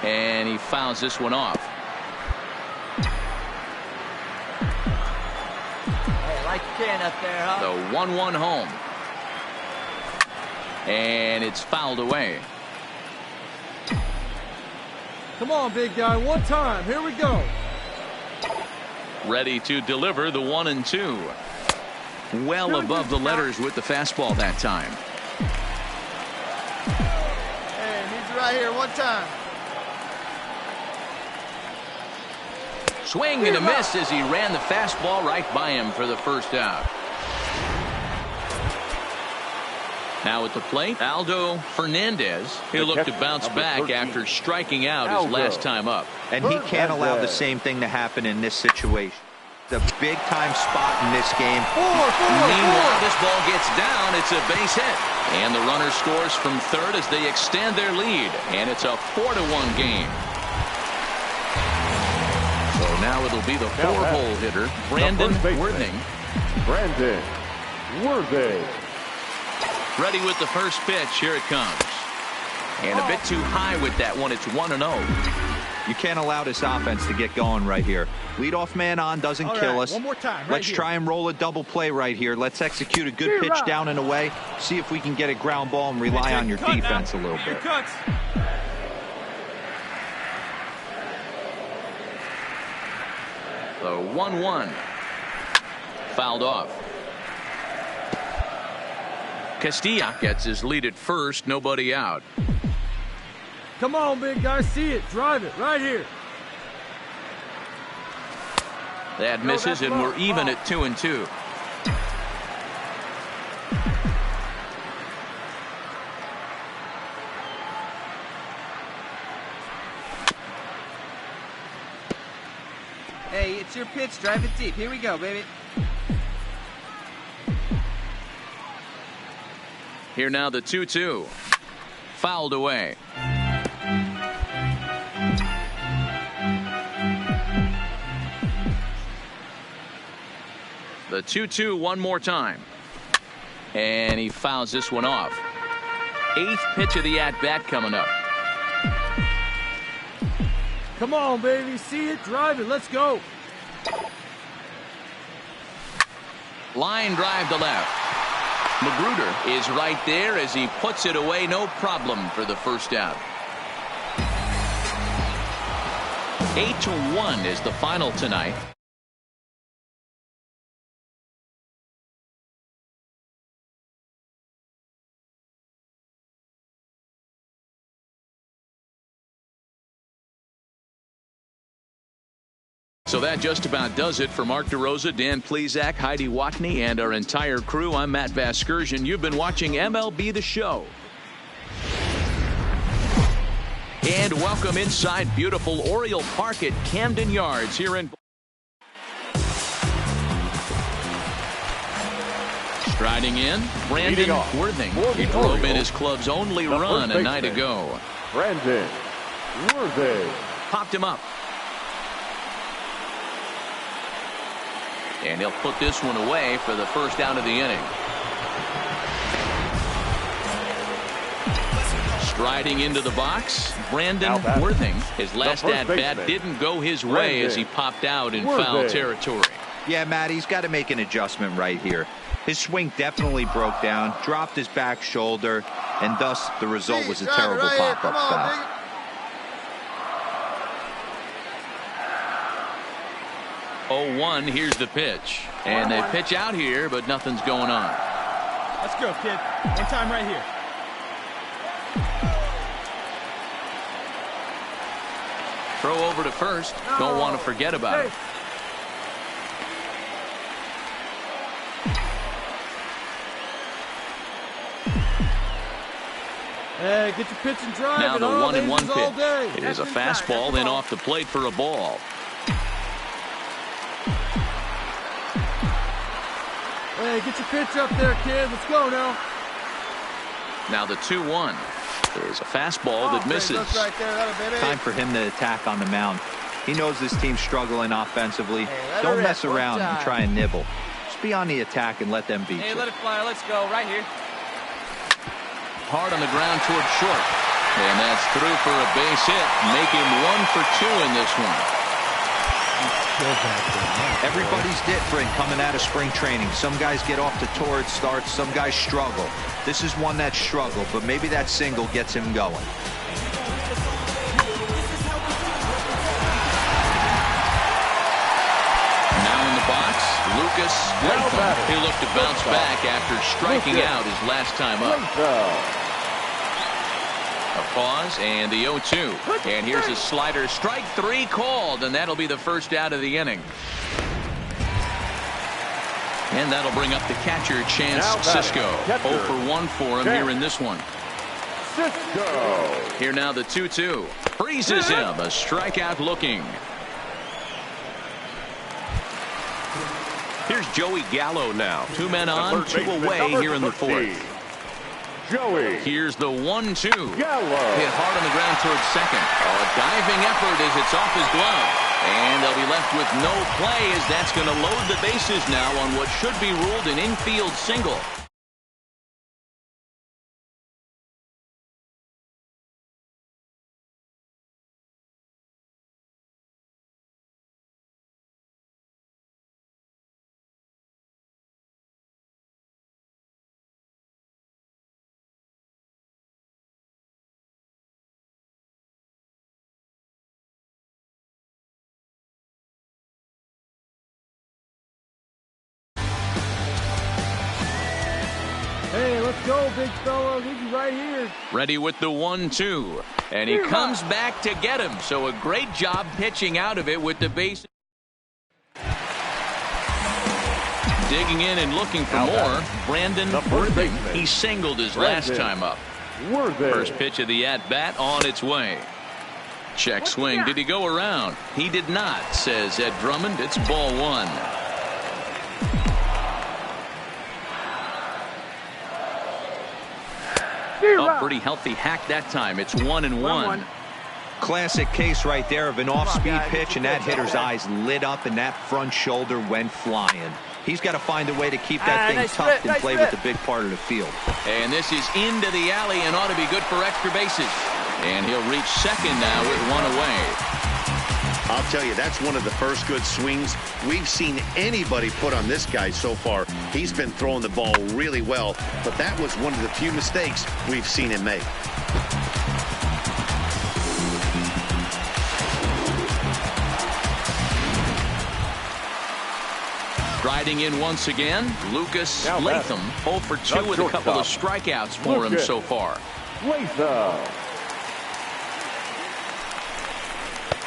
And he fouls this one off. Like you can up there, huh? The 1-1 home. And it's fouled away. Come on, big guy. One time. Here we go. Ready to deliver the 1-2. Well above the letters with the fastball that time. Hey, need you right here. One time. Swing and a miss as he ran the fastball right by him for the first out. Now at the plate, Aldo Fernandez. He'll look to bounce back after striking out his last time up. And he can't allow the same thing to happen in this situation. The big-time spot in this game. Meanwhile, this ball gets down. It's a base hit. And the runner scores from third as they extend their lead. And it's a 4-1 game. So now it'll be the 4-hole hitter, Brandon Worthing. Brandon Worthing. Ready with the first pitch. Here it comes. And a bit too high with that one. It's 1-0. You can't allow this offense to get going right here. Leadoff man on doesn't kill us. One more time. Let's try and roll a double play right here. Let's execute a good pitch down and away. See if we can get a ground ball and rely on your defense a little bit. The 1-1. Fouled off. Castilla gets his lead at first. Nobody out. Come on, big guy. See it. Drive it right here. That misses, and we're even at 2-2. Hey, it's your pitch. Drive it deep. Here we go, baby. Here now the 2-2. Fouled away. The 2-2 one more time. And he fouls this one off. 8th pitch of the at-bat coming up. Come on, baby. See it. Drive it. Let's go. Line drive to left. Magruder is right there as he puts it away. No problem for the first out. 8-1 is the final tonight. So that just about does it for Mark DeRosa, Dan Plesac, Heidi Watney, and our entire crew. I'm Matt Vasgersian. You've been watching MLB The Show. And welcome inside beautiful Oriole Park at Camden Yards here in. Striding in, Brandon Worthing. He drove in his club's only run a night ago. Brandon Worthing. Popped him up. And he'll put this one away for the first out of the inning. Striding into the box, Brandon Worthing. His last at-bat didn't go his way as he popped out in foul territory. Yeah, Matt, he's got to make an adjustment right here. His swing definitely broke down, dropped his back shoulder, and thus the result was a terrible pop-up foul. Oh, 1, here's the pitch. And they pitch out here, but nothing's going on. Let's go, kid. One time right here. Throw over to first. Don't want to forget about it. Hey, get your pitch and drive. Now the 1-1 pitch. It is a fastball, then off the plate for a ball. Hey, get your pitch up there, kid. Let's go now. Now the 2-1 is a fastball that misses. Right there, time for him to attack on the mound. He knows this team's struggling offensively. Don't mess around and try and nibble. Just be on the attack and let them beat you. Let it fly. Let's go right here. Hard on the ground toward short. And that's through for a base hit. Make him 1 for 2 in this one. Everybody's different coming out of spring training. Some guys get off to torrid starts. Some guys struggle. This is one that struggled, but maybe that single gets him going. Now in the box, Lucas Latham. He looked to bounce back after striking out his last time up. A pause and the 0-2. And here's a slider. Strike 3 called, and that'll be the first out of the inning. And that'll bring up the catcher, Chance Cisco. 0 for 1 for him here in this one. Cisco. Here now the 2-2. Freezes him. A strikeout looking. Here's Joey Gallo now. 2 men on, 2 away here in the 4th. Joey. Here's the 1-2. Gallo. Hit hard on the ground towards second. A diving effort as it's off his glove. And they'll be left with no play as that's going to load the bases now on what should be ruled an infield single. Let's go, big fella. He's right here. Ready with the 1-2. And he comes back to get him. So a great job pitching out of it with the base. Digging in and looking for more. Brandon Worthy. He singled his last time up. First pitch of the at-bat on its way. Check swing. Did he go around? He did not, says Ed Drummond. It's ball one. Oh, pretty healthy hack that time. It's 1-1. Classic case right there of an off-speed pitch, and that hitter's eyes lit up and that front shoulder went flying. He's got to find a way to keep that thing tucked and play with the big part of the field. And this is into the alley and ought to be good for extra bases. And he'll reach second now with one away. I'll tell you, that's one of the first good swings we've seen anybody put on this guy so far. He's been throwing the ball really well, but that was one of the few mistakes we've seen him make. Striding in once again, Lucas Latham, 0 for 2 with a couple of strikeouts for him so far.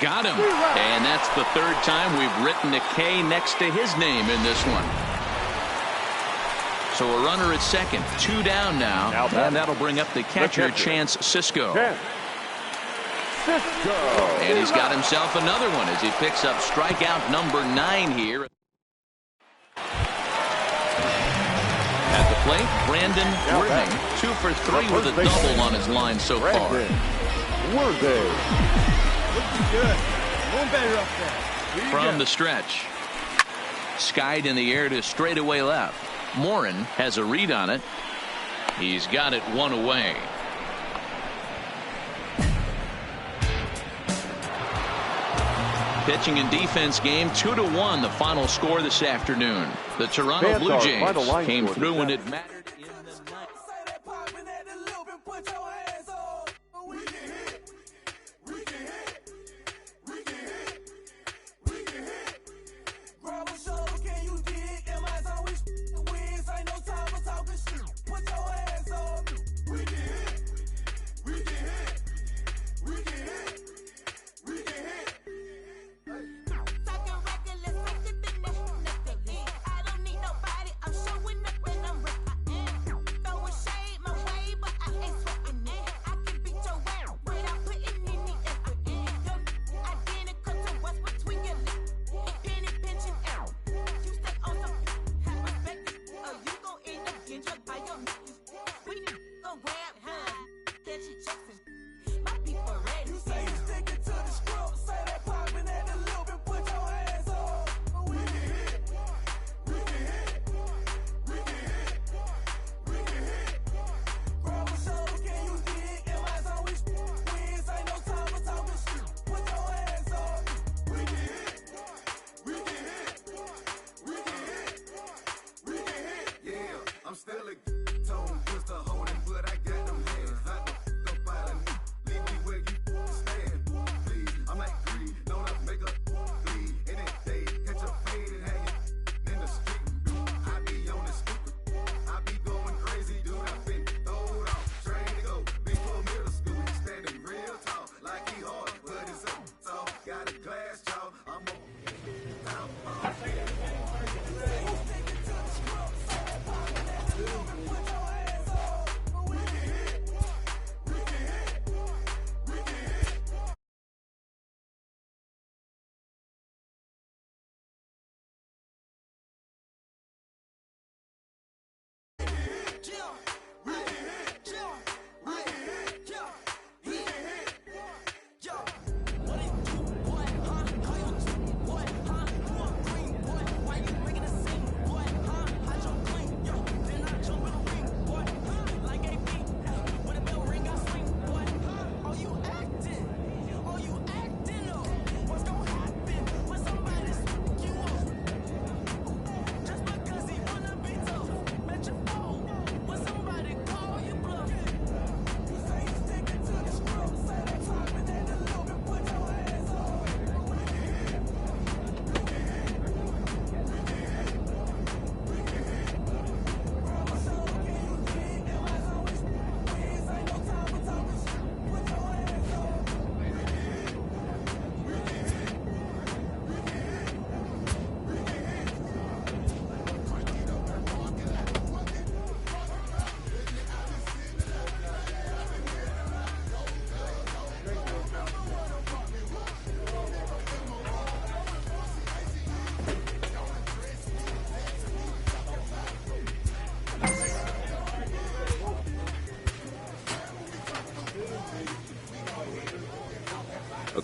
Got him. And that's the third time we've written a K next to his name in this one. So a runner at second, 2 down now. And that'll bring up the catcher, Chance Sisco. And he's got himself another one as he picks up strikeout number 9 here. At the plate, Brandon Worthing, 2 for 3 with a double on his line so far. Looking good. One better up there. From the stretch. Skied in the air to straightaway left. Morin has a read on it. He's got it 1 away. Pitching and defense game 2-1 the final score this afternoon. The Toronto Blue Jays came through when it mattered.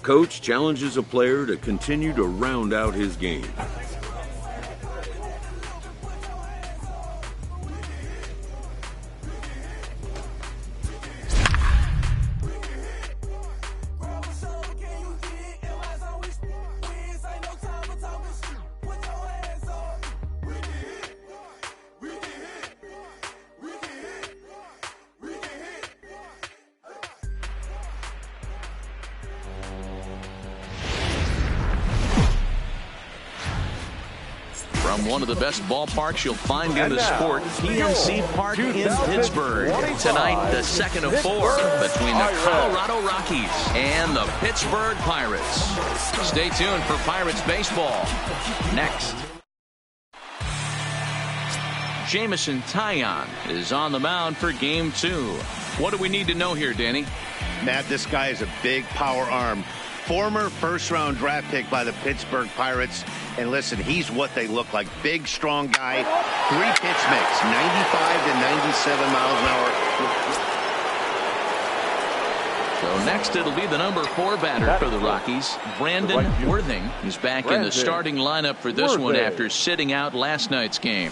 coach challenges a player to continue to round out his game. From one of the best ballparks you'll find in the sport, PNC Park in Pittsburgh. Tonight, the second of 4 between the Colorado Rockies and the Pittsburgh Pirates. Stay tuned for Pirates baseball next. Jameson Taillon is on the mound for Game 2. What do we need to know here, Danny? Matt, this guy is a big power arm. Former first-round draft pick by the Pittsburgh Pirates. And listen, he's what they look like. Big, strong guy. 3-pitch mix, 95 to 97 miles an hour. So next it'll be the number 4 batter for the Rockies, Brandon Worthing. He's back in the starting lineup for this one after sitting out last night's game.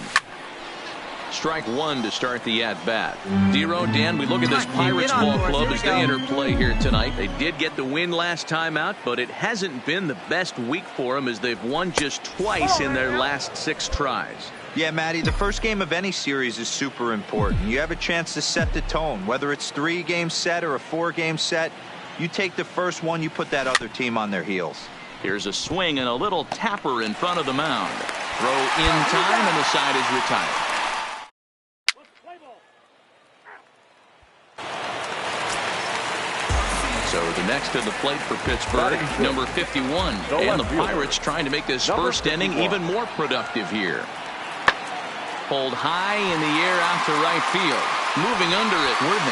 Strike 1 to start the at-bat. Dero, Dan, we look at this Pirates ball club as they enter play here tonight. They did get the win last time out, but it hasn't been the best week for them as they've won just twice in their last 6 tries. Yeah, Matty, the first game of any series is super important. You have a chance to set the tone. Whether it's 3-game set or a 4-game set, you take the first one, you put that other team on their heels. Here's a swing and a little tapper in front of the mound. Throw in time, and the side is retired. So the next to the plate for Pittsburgh, number 51. And the Pirates trying to make this first inning even more productive here. Pulled high in the air out to right field. Moving under it, Worthing.